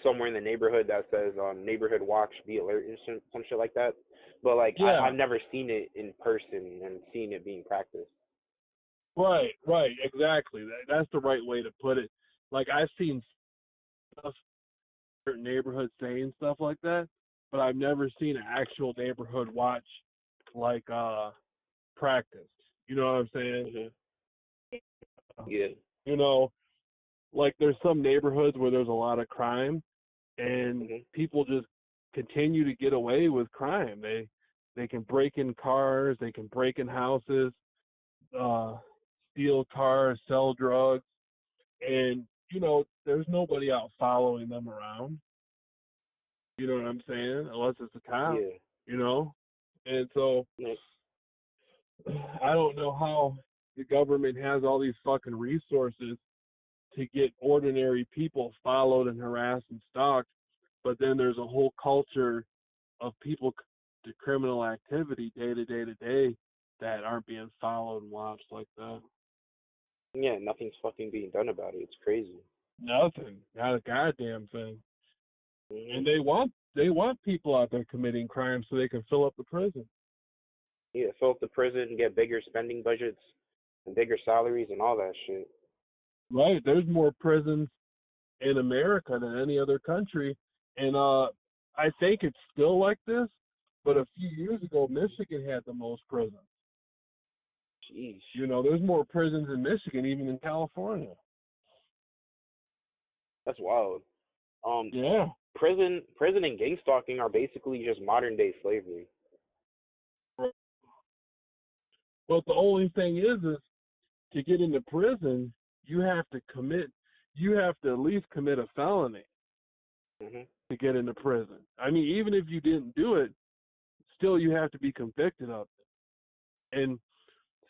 somewhere in the neighborhood that says, neighborhood watch, be alert, and some shit like that. But like, Yeah, I've never seen it in person and seen it being practiced. right, exactly. That's the right way to put it. Like I've seen stuff in certain neighborhoods saying stuff like that, but I've never seen an actual neighborhood watch like practiced. You know what I'm saying? Hmm. Yeah. You know, like there's some neighborhoods where there's a lot of crime and Hmm. people just continue to get away with crime. They can break in cars, they can break in houses, uh steal cars, sell drugs, and there's nobody out following them around. You know what I'm saying? Unless it's a cop, Yeah. you know? And so Yeah. I don't know how the government has all these fucking resources to get ordinary people followed and harassed and stalked, but then there's a whole culture of people to criminal activity day to day to day that aren't being followed and watched like that. Yeah. Nothing's fucking being done about it. It's crazy. Nothing, not a goddamn thing. Hmm. And they want people out there committing crimes so they can fill up the prison. Yeah. Fill up the prison, get bigger spending budgets and bigger salaries and all that shit. Right? There's more prisons in America than any other country, and I think it's still like this. But a few years ago, Michigan had the most prisons. Jeez. There's more prisons in Michigan even in California. That's wild. Um, Yeah. prison and gang stalking are basically just modern day slavery. But the only thing is to get into prison, you have to at least commit a felony Hmm. to get into prison. I mean, even if you didn't do it, still you have to be convicted of it. And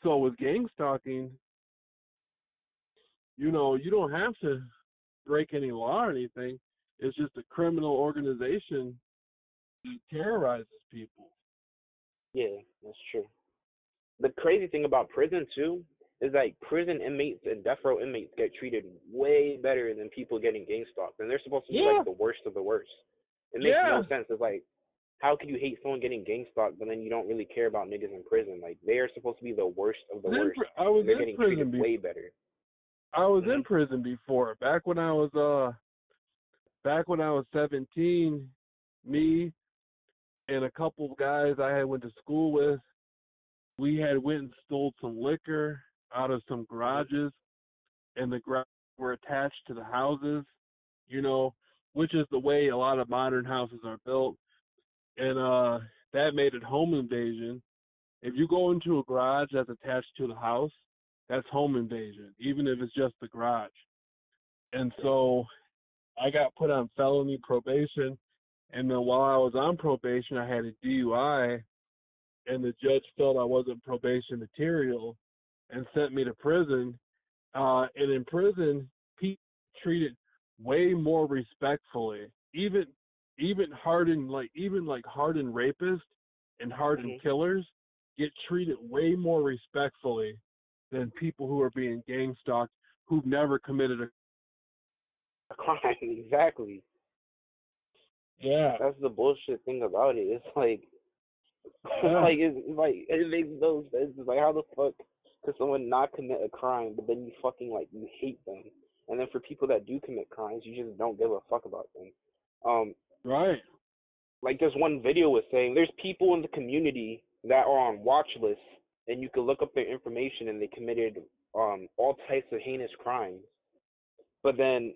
so with gang stalking, you don't have to break any law or anything. It's just a criminal organization that terrorizes people. Yeah, that's true. The crazy thing about prison too is like prison inmates and death row inmates get treated way better than people getting gang stalked, and they're supposed to be Yeah, like the worst of the worst. It makes no yeah. sense. It's like, how could you hate someone getting gang stalked, but then you don't really care about niggas in prison? Like they are supposed to be the worst of the worst, I was and they're in getting treated prison way better. I was in Mhm. prison before. Back when I was 17, me and a couple of guys I had went to school with, we had went and stole some liquor out of some Mhm. garages, and the garages were attached to the houses, you know, which is the way a lot of modern houses are built. And that made it home invasion. If you go into a garage that's attached to the house, that's home invasion, even if it's just the garage. And so I got put on felony probation, and then while I was on probation, I had a DUI, and the judge felt I wasn't probation material and sent me to prison. And in prison, people treated way more respectfully. Even hardened rapists and hardened Mhm. killers get treated way more respectfully than people who are being gang stalked who've never committed a A crime, exactly. yeah. That's the bullshit thing about it. It's like, Yeah. it's like it makes no sense. It's like how the fuck could someone not commit a crime, but then you fucking like you hate them, and then for people that do commit crimes, you just don't give a fuck about them. Um, Right. like this one video was saying, there's people in the community that are on watch lists, and you can look up their information, and they committed all types of heinous crimes, but then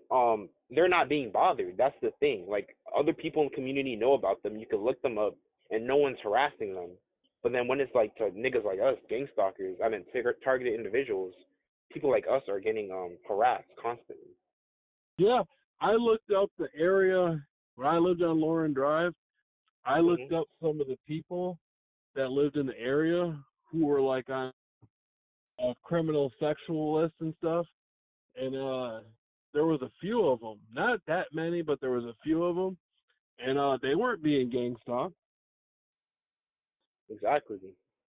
they're not being bothered. That's the thing. Like other people in the community know about them. You can look them up, and no one's harassing them. But then when it's like to niggas like us, gang stalkers, I mean targeted individuals, people like us are getting harassed constantly. Yeah. I looked up the area where I lived on Lauren Drive. I Mhm. looked up some of the people that lived in the area who were like on criminal sexual lists and stuff. And there was a few of them. Not that many, but there was a few of them. And they weren't being gang stalked. Exactly.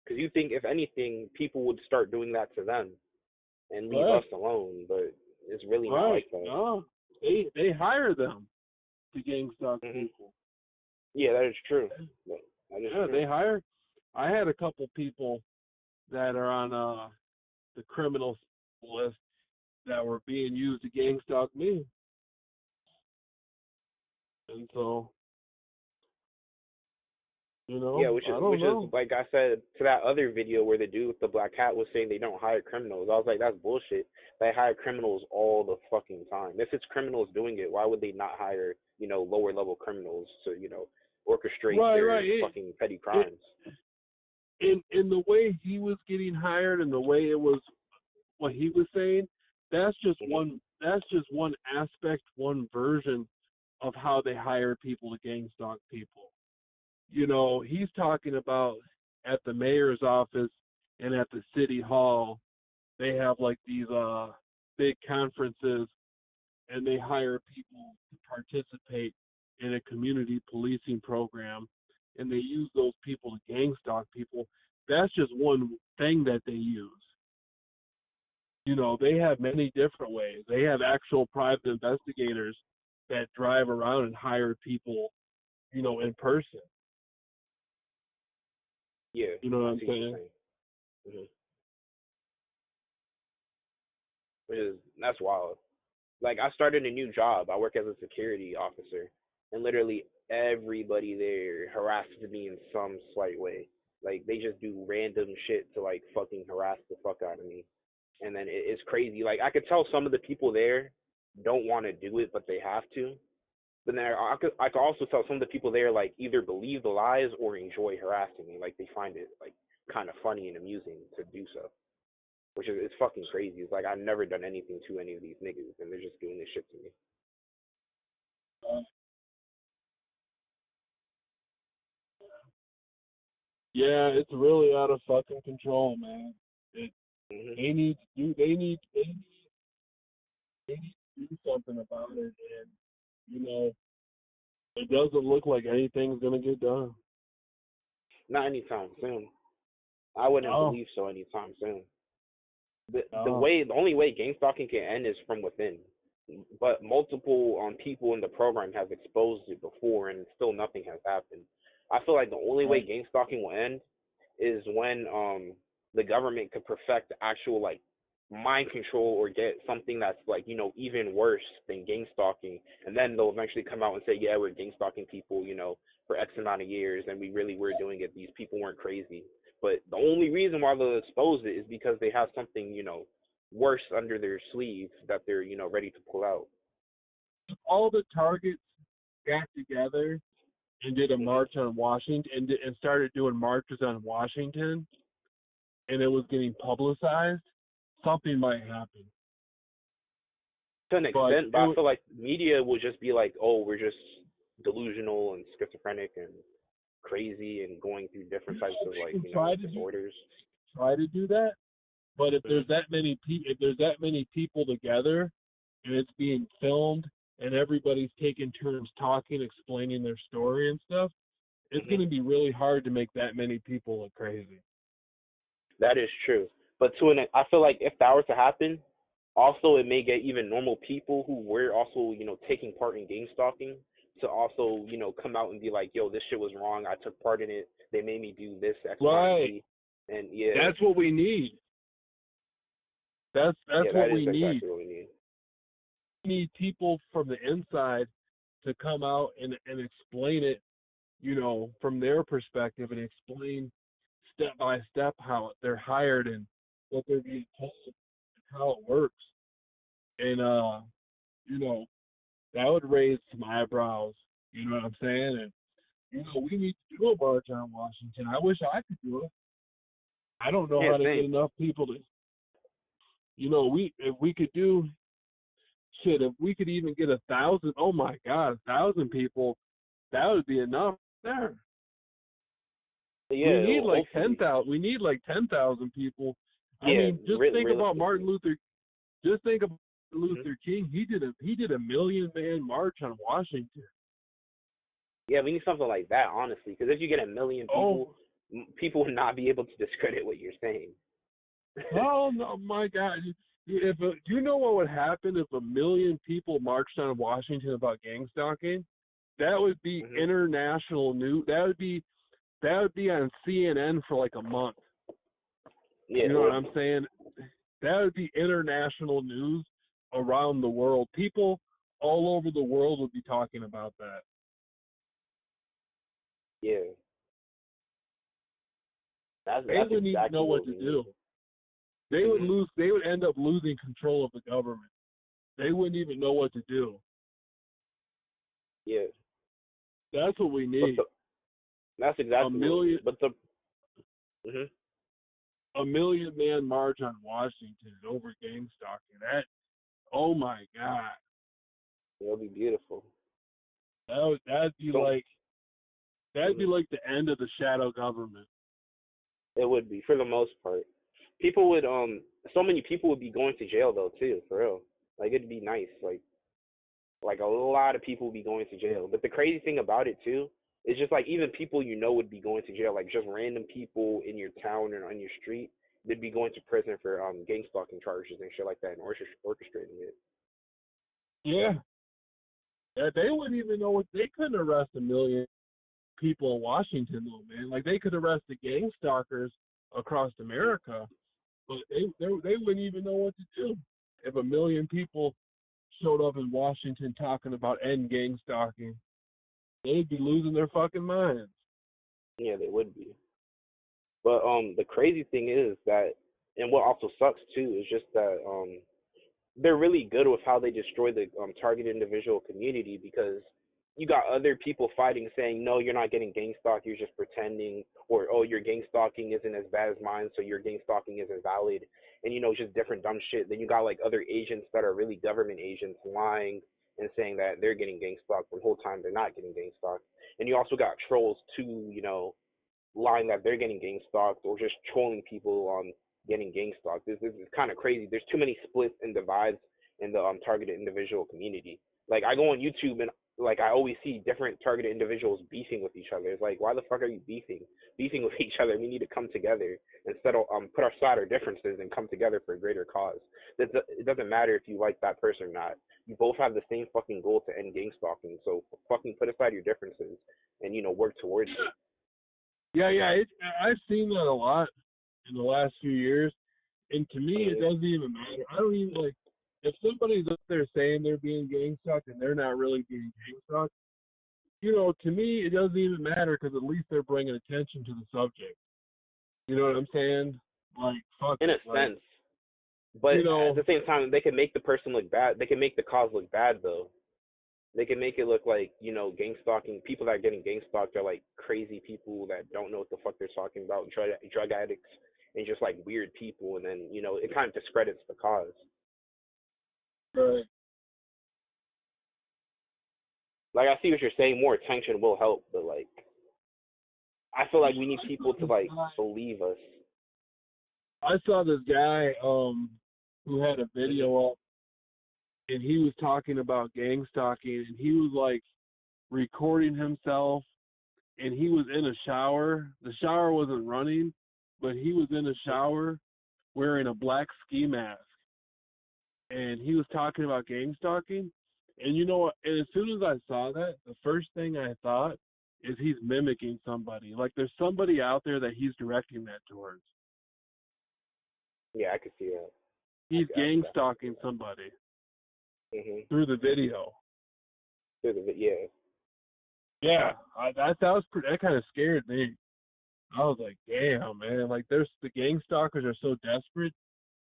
Because you think if anything, people would start doing that to them and leave us Right. alone, but it's really not Right. like that. No. They hire them to gang stalk Mhm. people. Yeah, that is true. That is Yeah, true. they hire. I had a couple people that are on the criminal list that were being used to gang stalk me, and so Yeah, I don't which is know. like I said to that other video where the dude with the black hat was saying they don't hire criminals. I was like, that's bullshit. They hire criminals all the fucking time. If it's criminals doing it, why would they not hire, lower level criminals to, orchestrate Right, their right. fucking petty It crimes? in the way he was getting hired and the way it was what he was saying, that's just Mhm. one. That's just one aspect, one version of how they hire people to gang stalk people. He's talking about at the mayor's office and at the city hall, they have like these big conferences, and they hire people to participate in a community policing program, and they use those people to gang stalk people. That's just one thing that they use. They have many different ways. They have actual private investigators that drive around and hire people, in person. Yeah, You know what I I'm see what you're saying? saying. Which is that's wild. Like I started a new job. I work as a security officer, and literally everybody there harasses me in some slight way. Like they just do random shit to like fucking harass the fuck out of me, and then it's crazy. Like I could tell some of the people there don't want to do it, but they have to. But then I could also tell some of the people there like either believe the lies or enjoy harassing me. Like they find it like kind of funny and amusing to do so, which is it's fucking crazy. It's like I've never done anything to any of these niggas, and they're just doing this shit to me. Uh, yeah, it's really out of fucking control, man. It, Hmm. they need to do something about it, and you know, it doesn't look like anything's gonna get done. Not anytime soon. I wouldn't No, believe so anytime soon. no. The only way gang stalking can end is from within. But multiple people in the program have exposed it before, and still nothing has happened. I feel like the only way Right. gang stalking will end is when the government could perfect actual like mind control or get something that's like even worse than gang stalking, and then they'll eventually come out and say, yeah, we're gang stalking people, for X amount of years, and we really were doing it. These people weren't crazy. But the only reason why they'll expose it is because they have something worse under their sleeve that they're ready to pull out. All the targets got together and did a Mhm. march on Washington and started doing marches on Washington, and it was getting publicized, something might happen. To an But extent, but it I was, feel like media will just be like, oh, we're just delusional and schizophrenic and crazy and going through different types of they like can try to disorders. do that. But if Mhm. there's that many people together, and it's being filmed, and everybody's taking turns talking, explaining their story and stuff, it's going Mhm. to be really hard to make that many people look crazy. That is true. But I feel like if that were to happen, also it may get even normal people who were also taking part in gang stalking to also come out and be like, yo, this shit was wrong. I took part in it. They made me do this X, Y, and Right. Z. And yeah, That's what we need. That's yeah, that what is we need. exactly what we need. We need people from the inside to come out and explain it, from their perspective, and explain step by step how they're hired and what they're being told and how it works. And you know, that would raise some eyebrows. You know what I'm saying? And we need to do a march on Washington. I wish I could do it. I don't know Yeah, how to get same. enough people to. We if we could do shit, if we could even get 1,000, oh my God, 1,000 people, that would be enough there. We Yeah, need like hopefully. 10,000. We need like 10,000 people. I Yeah, mean, just think about Martin realistically. Luther. Just think about Hmm. Luther King. He did a million man march on Washington. Yeah, we need something like that, honestly, because if you get a million Oh, people, people would not be able to discredit what you're saying. oh no, my God! You know what would happen if a million people marched on Washington about gang stalking? That would be Hmm. international news. That would be on CNN for like a month. Yeah, You it know what would I'm be. saying? That would be international news around the world. People all over the world would be talking about that. Yeah, They that's wouldn't even know exactly what what to we need. do. They would Hmm. lose. They would end up losing control of the government. They wouldn't even know what to do. Yeah, That's what we but need. that's A exactly what we million need. But the hmm a million man march on Washington over gang stalking. Oh my God. it'll be beautiful. That'd be So like hmm the end of the shadow government. it would be for the most part. People would so many people would be going to jail though too, for real. Like it'd be nice. Like a lot of people would be going to jail. But the crazy thing about it too is just like even people would be going to jail, like just random people in your town or on your street, they'd be going to prison for gang stalking charges and shit like that and orchestrating it. Yeah. They wouldn't even know what they couldn't arrest a million people in Washington though, man. Like they could arrest the gang stalkers across Hmm. America, but they wouldn't even know what to do if a million people showed up in Washington talking about end gang stalking. They'd be losing their fucking minds. Yeah, they would be. But the crazy thing is that, and what also sucks too is just that they're really good with how they destroy the targeted individual community because you got other people fighting saying no, you're not getting gang stalked, you're just pretending, or oh, your gang stalking isn't as bad as mine, so your gang stalking isn't valid, and just different dumb shit. Then you got like other agents that are really government agents lying and saying that they're getting gang stalked the whole time they're not getting gang stalked. And you also got trolls too, lying that they're getting gang stalked or just trolling people on getting gang stalked. This is kind of crazy. There's too many splits and divides in the targeted individual community. Like I go on YouTube and like I always see different targeted individuals beefing with each other. It's like, why the fuck are you beefing with each other? We need to come together instead of put aside our differences and come together for a greater cause. It doesn't matter if you like that person or not. You both have the same fucking goal to end gang stalking. So fucking put aside your differences and work towards it. Yeah, yeah. I've seen that a lot in the last few years, and to me, it doesn't even matter. I don't even like if somebody's up there saying they're being gang stalked and they're not really being gang stalked. To me, it doesn't even matter because at least they're bringing attention to the subject. You know what I'm saying? Like, fuck In a it. Like, sense. But at the same time, they can make the person look bad. They can make the cause look bad, though. They can make it look like, gang stalking, people that are getting gang stalked are like crazy people that don't know what the fuck they're talking about, drug addicts, and just like weird people. And then, it kind of discredits the cause. right. Like, I see what you're saying. More attention will help, but like, I feel like we need people to like believe us. I saw this guy who had a video up, and he was talking about gang stalking, and he was like recording himself, and he was in a shower. The shower wasn't running, but he was in a shower wearing a black ski mask, and he was talking about gang stalking. And you know what? And as soon as I saw that, the first thing I thought is he's mimicking somebody. Like there's somebody out there that he's directing that towards. Yeah, I could see that. He's gang stalking somebody through the video. Yeah. Yeah, that kind of scared me. I was like, damn, man. Like, the gang stalkers are so desperate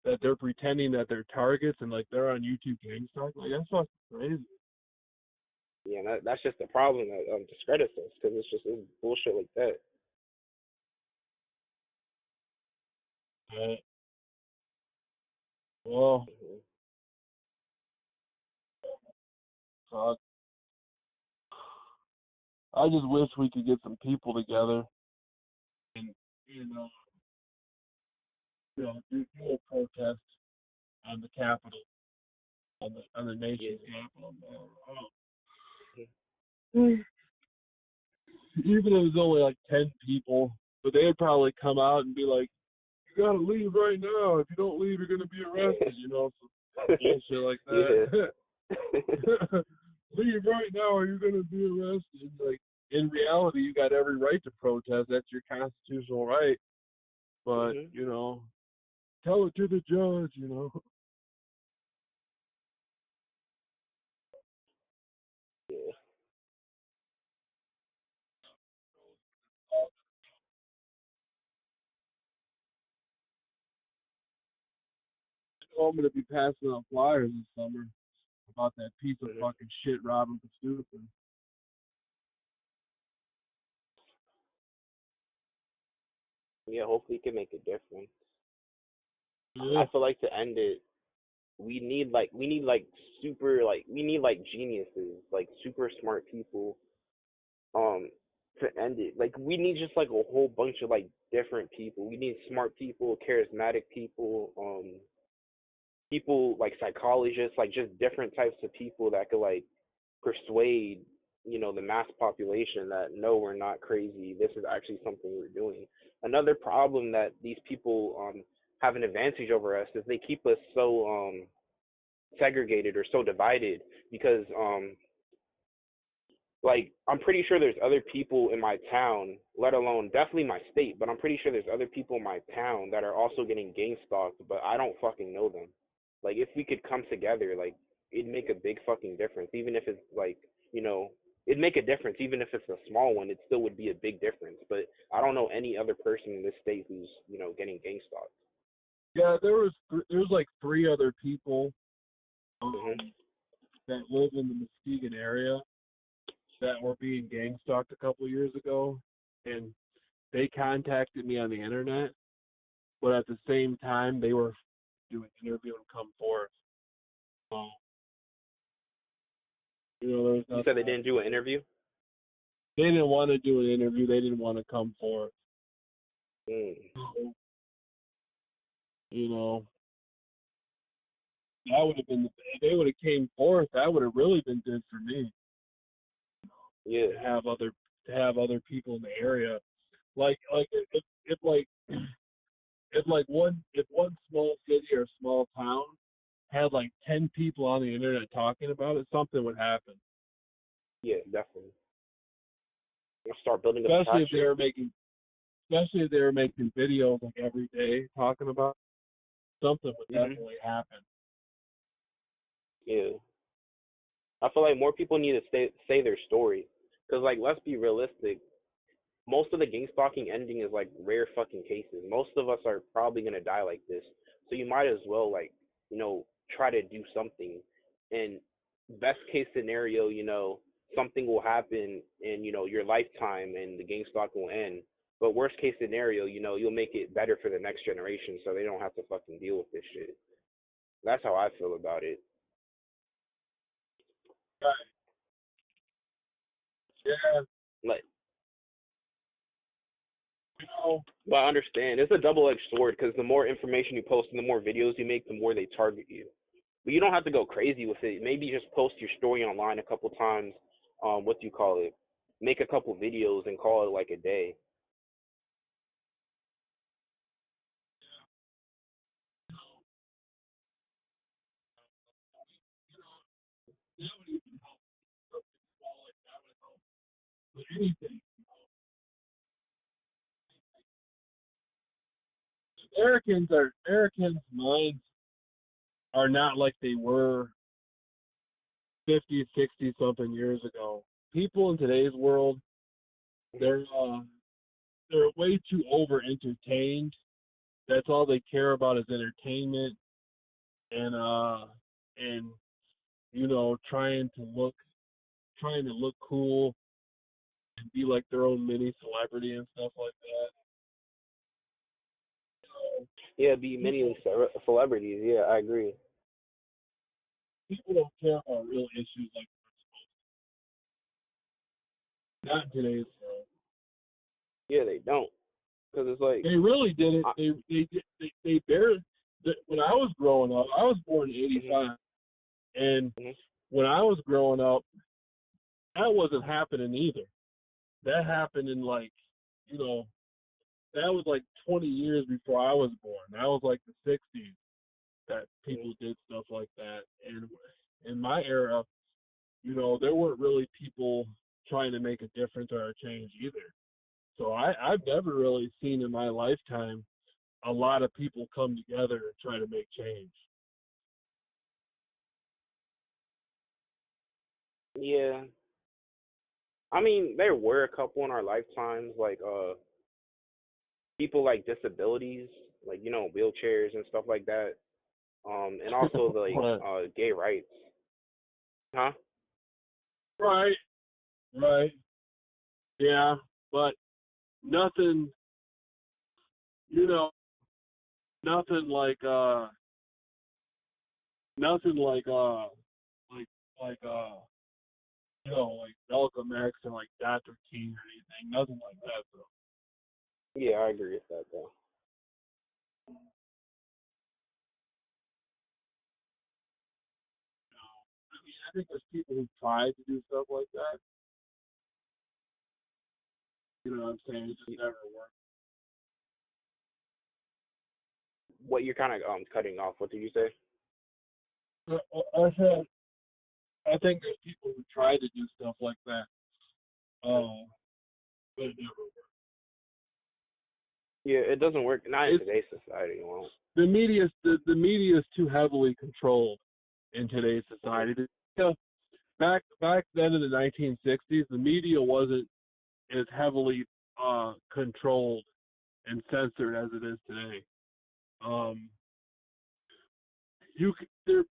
that they're pretending that they're targets and like they're on YouTube gang stalk. Like, that's fucking crazy. Yeah, that's just the problem that discredits us because it's bullshit like that. Well, fuck. I just wish we could get some people together and do a protest on the Capitol, on the nation's capital. Man. Even if it was only like 10 people, but they'd probably come out and be like, "You gotta leave right now. If you don't leave, you're gonna be arrested." Some bullshit like that. Leave right now, or you're gonna be arrested. Like, in reality, you got every right to protest. That's your constitutional right. But tell it to the judge. Yeah. I'm gonna be passing out flyers this summer about that piece of fucking shit, Robin Pastuca. Yeah, hopefully it can make a difference. Yeah. I feel like to end it, we need like geniuses, like super smart people, um, to end it. Like we need just like a whole bunch of like different people. We need smart people, charismatic people, people like psychologists, like just different types of people that could like persuade the mass population that no, we're not crazy, this is actually something we're doing. Another problem that these people have an advantage over us is they keep us so segregated or so divided because like I'm pretty sure there's other people in my town, let alone definitely my state, but I'm pretty sure there's other people in my town that are also getting gang stalked, but I don't fucking know them. Like if we could come together, like it'd make a big fucking difference, even if it's like it'd make a difference, even if it's a small one. It still would be a big difference. But I don't know any other person in this state who's getting gang stalked. Yeah, there was like 3 other people that live in the Muskegon area that were being gang stalked a couple of years ago, and they contacted me on the internet, but at the same time they were doing an interview and come forth. So, You said they didn't do an interview? They didn't want to do an interview. They didn't want to come forth. Mm. That would have been, if they would have came forth, that would have really been good for me. Yeah. to have other people in the area. Like if like if one small city or small town had like 10 people on the internet talking about it, something would happen. Yeah, definitely. I'll start building up Especially if they traction. were making especially if they were making videos like every day talking about it, something would Mhm. definitely happen. Yeah. I feel like more people need to say their story, cause like let's be realistic. Most of the gang stalking ending is like rare fucking cases. Most of us are probably gonna die like this, so you might as well like try to do something. And best case scenario, something will happen in your lifetime, and the gang stalking will end. But worst case scenario, you'll make it better for the next generation, so they don't have to fucking deal with this shit. That's how I feel about it. Right. Yeah, Like, you know, but I understand it's a double-edged sword because the more information you post and the more videos you make, the more they target you. But you don't have to go crazy with it. Maybe just post your story online a couple times. What do you call it? Make a couple videos and call it like a day. that would even something small like that would help. But anything, Americans' minds are not like they were 50, 60 something years ago. People in today's world, they're uh, they're way too over entertained. That's all they care about is entertainment and and trying to look cool and be like their own mini celebrity and stuff like that. So Yeah, be many people celebrities. Yeah, I agree. people don't care about real issues like not in today's world. Yeah, they don't, because it's like, They really didn't. I, They barely. When I was growing up, I was born in mhm, '85, and mhm, when I was growing up, that wasn't happening either. That happened in you know, that was like 20 years before I was born. That was like the '60s that mhm. people did stuff like that. And in my era, there weren't really people trying to make a difference or a change either. So I've never really seen in my lifetime a lot of people come together and try to make change. Yeah. I mean, there were a couple in our lifetimes, like people like disabilities, like wheelchairs and stuff like that. And also the like Right, gay rights, huh? right, right. Yeah, but nothing, you know, nothing like nothing like like like Malcolm X or like Dr. King or anything. Nothing like that though. Yeah, I agree with that though. I mean, I think there's people who try to do stuff like that. You know what I'm saying? It just Y- never works. What you're kind of cutting off? What did you say? I said I think there's people who try to do stuff like that, but it never works. Yeah, it doesn't work. Not in It's today's society. It won't. the media is too heavily controlled in today's Mhm. society. Back then in the 1960s, the media wasn't as heavily controlled and censored as it is today. Um,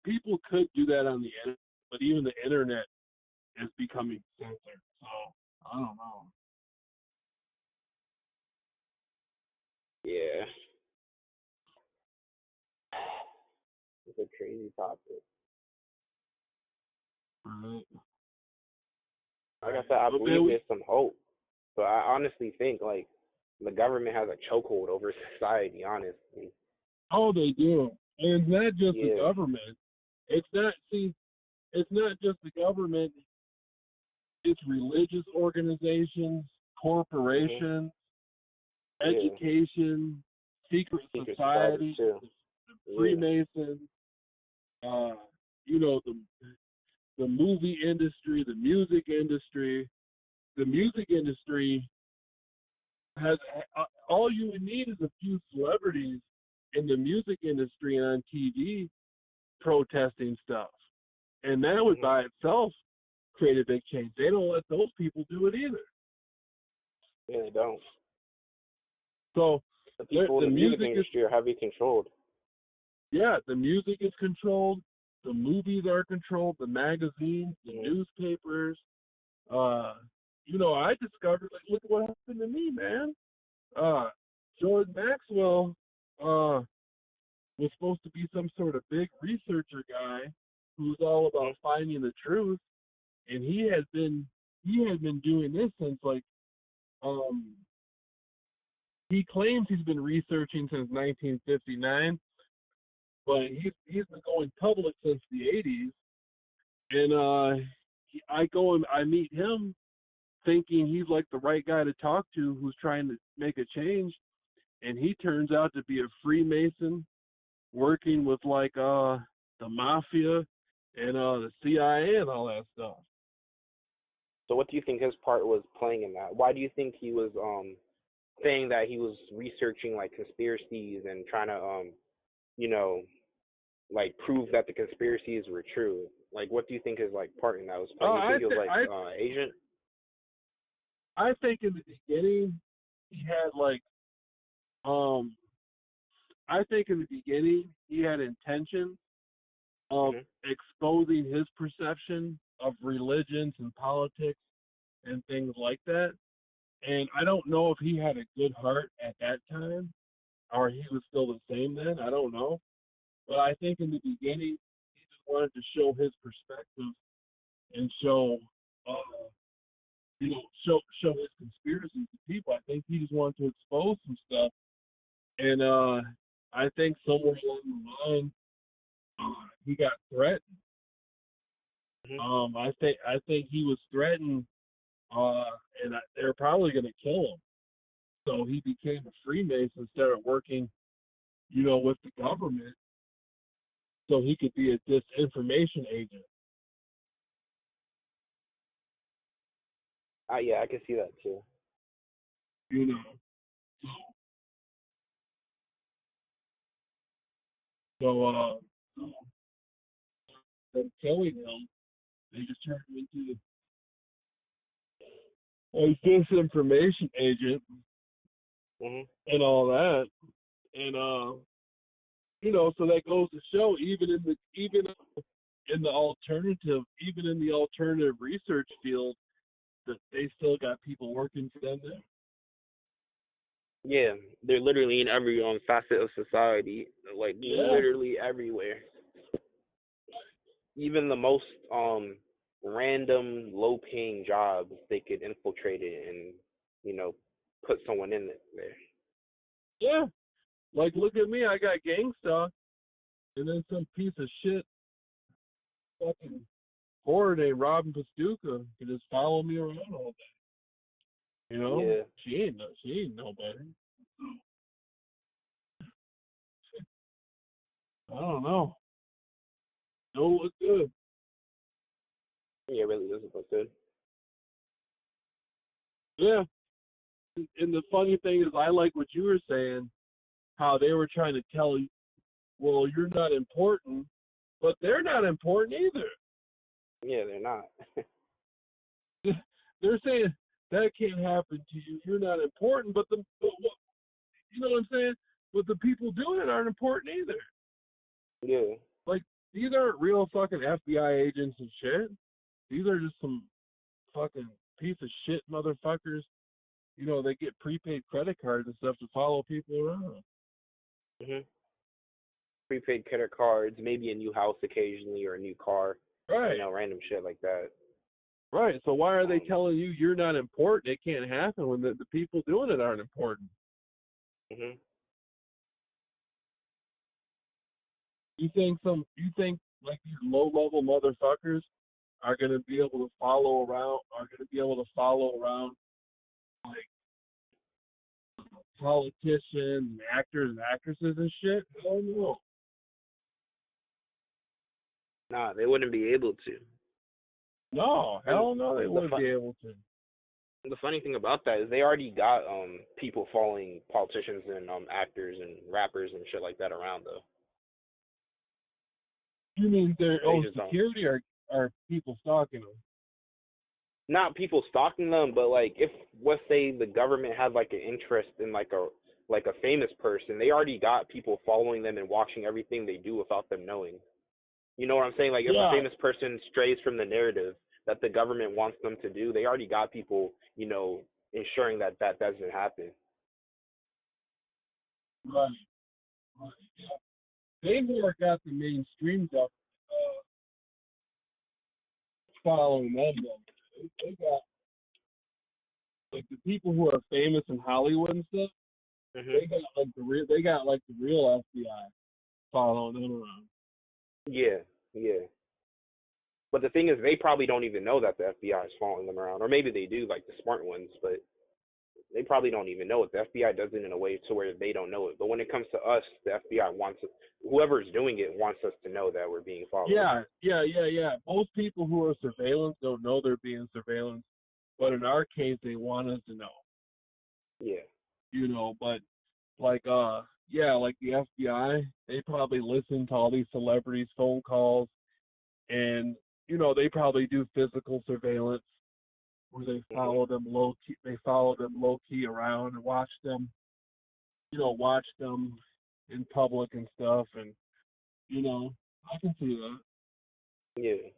people could do that on the internet, but even the internet is becoming censored. So I don't know. Yeah, it's a crazy topic. Right. Like I Right. said, I But man, believe there's some hope, but I honestly think like the government has a chokehold over society. Honestly, they do, and it's not just the yeah. government. It's not just the government. it's religious organizations, Mhm. corporations, Yeah. education, secret Secret societies society, too. the Yeah. Freemasons, uh, you know, the movie industry, the music industry. The music industry has all you would need is a few celebrities in the music industry and on TV protesting stuff, and that would Mhm. by itself create a big change. They don't let those people do it either. Yeah, they don't. So The people in the the music music is, industry are heavily controlled. yeah, the music is controlled, the movies are controlled, the magazines, the Mhm. newspapers. Uh, I discovered, like, look at what happened to me, man. Uh, Jordan Maxwell was supposed to be some sort of big researcher guy who's all about Mhm. finding the truth, and he had been doing this since, like, um he claims he's been researching since 1959, but he's been going public since the 80s. And I go and I meet him thinking he's like the right guy to talk to who's trying to make a change, and he turns out to be a Freemason working with, like, the mafia and the CIA and all that stuff. So what do you think his part was playing in that? Why do you think he was saying that he was researching like conspiracies and trying to you know like prove that the conspiracies were true? Like what do you think his like part in that was playing? You I think he was th- like I agent? I think in the beginning he had, like, um I think in the beginning he had intention of Mhm. exposing his perception of religions and politics and things like that. And I don't know if he had a good heart at that time or he was still the same then. I don't know. But I think in the beginning he just wanted to show his perspective and show, uh, show his conspiracies to people. I think he just wanted to expose some stuff. And I think somewhere along the line he got threatened. Mhm. I think he was threatened, uh, and they're probably going to kill him. So he became a Freemason, started working, with the government, so he could be a disinformation agent. Yeah, I can see that too. You know, so them killing him, they just turned him into a disinformation agent Mhm. and all that. And so that goes to show, even in the alternative research field, that they still got people working for them there. Yeah, they're literally in every facet of society, like Yeah, literally everywhere. Even the most random low paying jobs, they could infiltrate it and you know put someone in it there. yeah. Like, look at me, I got gang stuff, and then some piece of shit fucking whore named Robin Pastuca can just follow me around all day. Yeah, She ain't nobody. I don't know. Don't look good. yeah, it really doesn't look good. Yeah. And the funny thing is, I like what you were saying, how they were trying to tell you, well, you're not important, but they're not important either. Yeah, they're not. They're saying that can't happen to you. You're not important, you know what I'm saying? But the people doing it aren't important either. Yeah, Like, these aren't real fucking FBI agents and shit. These are just some fucking piece of shit motherfuckers. They get prepaid credit cards and stuff to follow people around. mhm. Prepaid credit cards, maybe a new house occasionally or a new car, Right. random shit like that. Right. So why are they Um, telling you you're not important? It can't happen when the people doing it aren't important. mhm. You think like these low level motherfuckers are going to be able to follow around, like politicians, actors, and actresses and shit? Hell no. Nah, they wouldn't be able to. No, And hell no, they the wouldn't be able to. the funny thing about that is they already got people following politicians and actors and rappers and shit like that around though. You mean they're They just don't. security or are people stalking them? Not people stalking them, but like if let's say the government had like an interest in like a famous person, they already got people following them and watching everything they do without them knowing. You know what I'm saying? Like if a Yeah, famous person strays from the narrative that the government wants them to do, they already got people, ensuring that that doesn't happen. right. Right. They more got the mainstream stuff following them. Though. They got like the people who are famous in Hollywood and stuff. Mhm. They got like the real FBI following them around. Yeah, yeah. But the thing is, they probably don't even know that the FBI is following them around, or maybe they do, like the smart ones, but they probably don't even know it. The FBI does it in a way to where they don't know it. But when it comes to us, the FBI wants it, whoever's doing it wants us to know that we're being followed. Yeah. Most people who are surveillance don't know they're being surveillance, but in our case, they want us to know. Yeah. But like like the FBI, they probably listen to all these celebrities' phone calls, and they probably do physical surveillance where they Mhm. follow them low key. They follow them low key around and watch them in public and stuff, and I can see that. Yeah.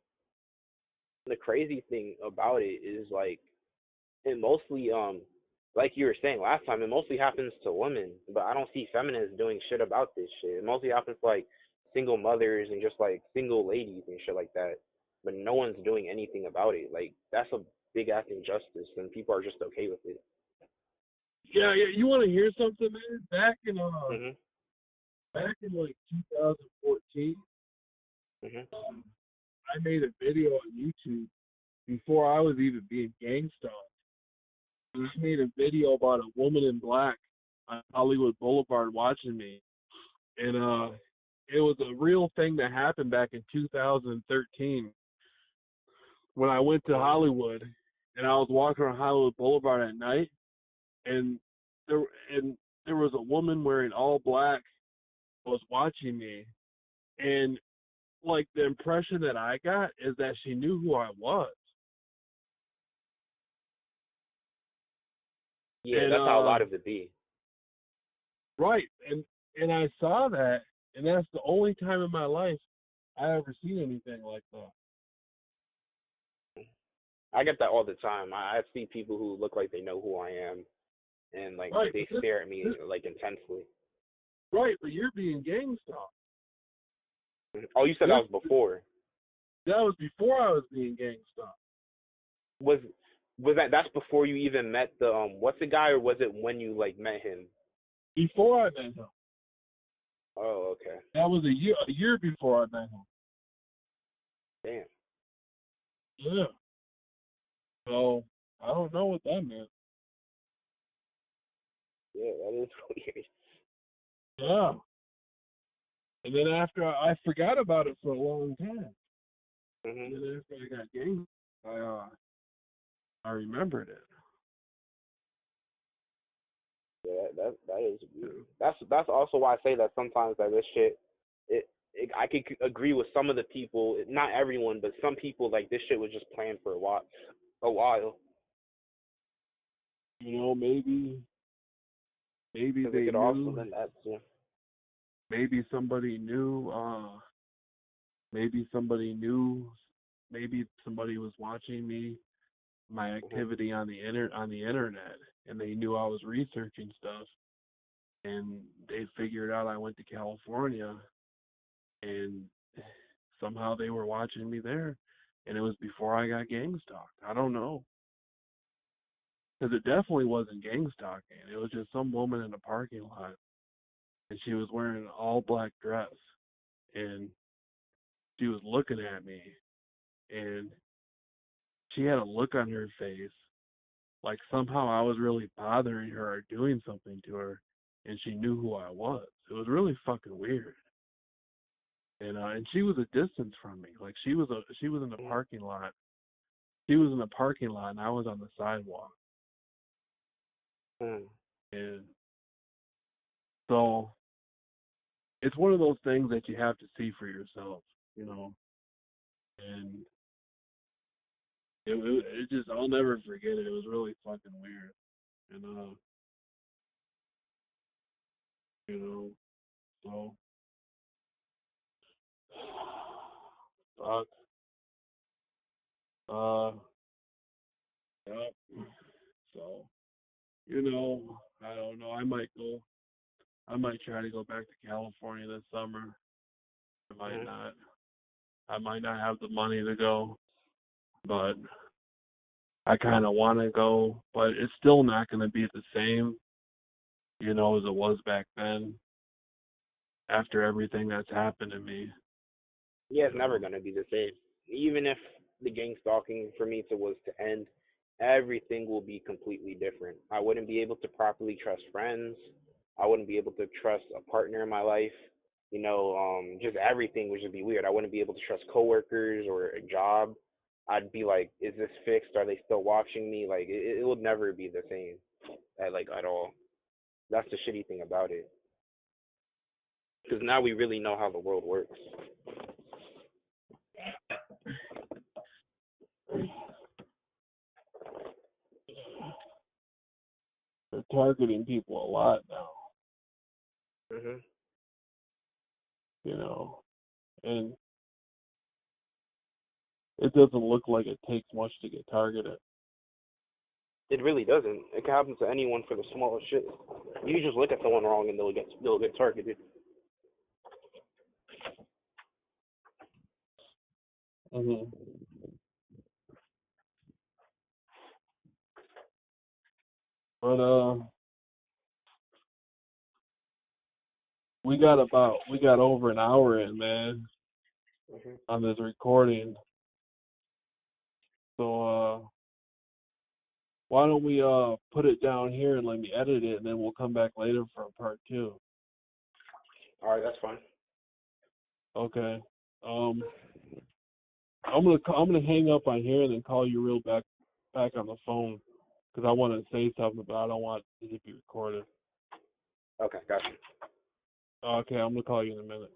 The crazy thing about it is like it mostly like you were saying last time, it mostly happens to women, but I don't see feminists doing shit about this shit. It mostly happens to like single mothers and just like single ladies and shit like that. But no one's doing anything about it. Like that's a big ass injustice and people are just okay with it. Yeah. You want to hear something, man? Mhm. Back in like 2014, Mhm. I made a video on YouTube before I was even being gang stalked. I made a video about a woman in black on Hollywood Boulevard watching me, and it was a real thing that happened back in 2013 when I went to Mhm. Hollywood, and I was walking around Hollywood Boulevard at night, and there and there was a woman wearing all black was watching me, and like the impression that I got is that she knew who I was. Yeah, And that's how a lot of it be. right, and I saw that, and that's the only time in my life I ever seen anything like that. I get that all the time. I see people who look like they know who I am and like Right, but they stare at me like intensely. right, but you're being gang stalked. Mhm. Oh, you said that This was before. that was before I was being gang stalked. Was that's before you even met the what's the guy, or was it when you like met him? Before I met him, Oh, okay. that was a year before I met him. Damn. Yeah. So I don't know what that meant. Yeah, that is weird. Yeah. And then after I forgot about it for a long time. Mhm. And then after I got gang, I remembered it. Yeah, that is weird. That's also why I say that sometimes that this shit, I could agree with some of the people, not everyone, but some people like this shit was just planned for a while, a while. Maybe Because it they could also knew. been that too. Maybe somebody knew. Maybe somebody knew. Maybe somebody was watching me, my Mhm. activity on the internet, and they knew I was researching stuff, and they figured out I went to California, and somehow they were watching me there, and it was before I got gang stalked. I don't know, because it definitely wasn't gang stalking. It was just some woman in a parking lot, and she was wearing an all black dress, and she was looking at me, and she had a look on her face like somehow I was really bothering her or doing something to her, and she knew who I was. It was really fucking weird. And she was a distance from me. Like she was in the Mm. parking lot. She was in the parking lot, and I was on the sidewalk. Mm. And so it's one of those things that you have to see for yourself, you know. And it just I'll never forget it. It was really fucking weird, and you know, so fuck, uh, yep. So you know, I don't know. I might go. I might try to go back to California this summer. I might Mm. not. I might not have the money to go, but I kind of want to go. But it's still not going to be the same, you know, as it was back then. After everything that's happened to me, Yeah, you it's never know. gonna be the same. Even if the gang stalking for me to was to end, everything will be completely different. I wouldn't be able to properly trust friends. I wouldn't be able to trust a partner in my life. Just everything would just be weird. I wouldn't be able to trust coworkers or a job. I'd be like, is this fixed? Are they still watching me? Like, it would never be the same, at all. That's the shitty thing about it. Because now we really know how the world works. They're targeting people a lot now, Mhm. you know, and it doesn't look like it takes much to get targeted. It really doesn't. It can happen to anyone for the smallest shit. You just look at someone wrong and they'll get targeted. hmm But we got over an hour in, man, Mhm. on this recording. So why don't we put it down here and let me edit it, and then we'll come back later for a part two. All right, that's fine. Okay. Um, I'm gonna hang up on here and then call you back on the phone because I want to say something, but I don't want it to be recorded. Okay, gotcha. Okay, I'm gonna call you in a minute.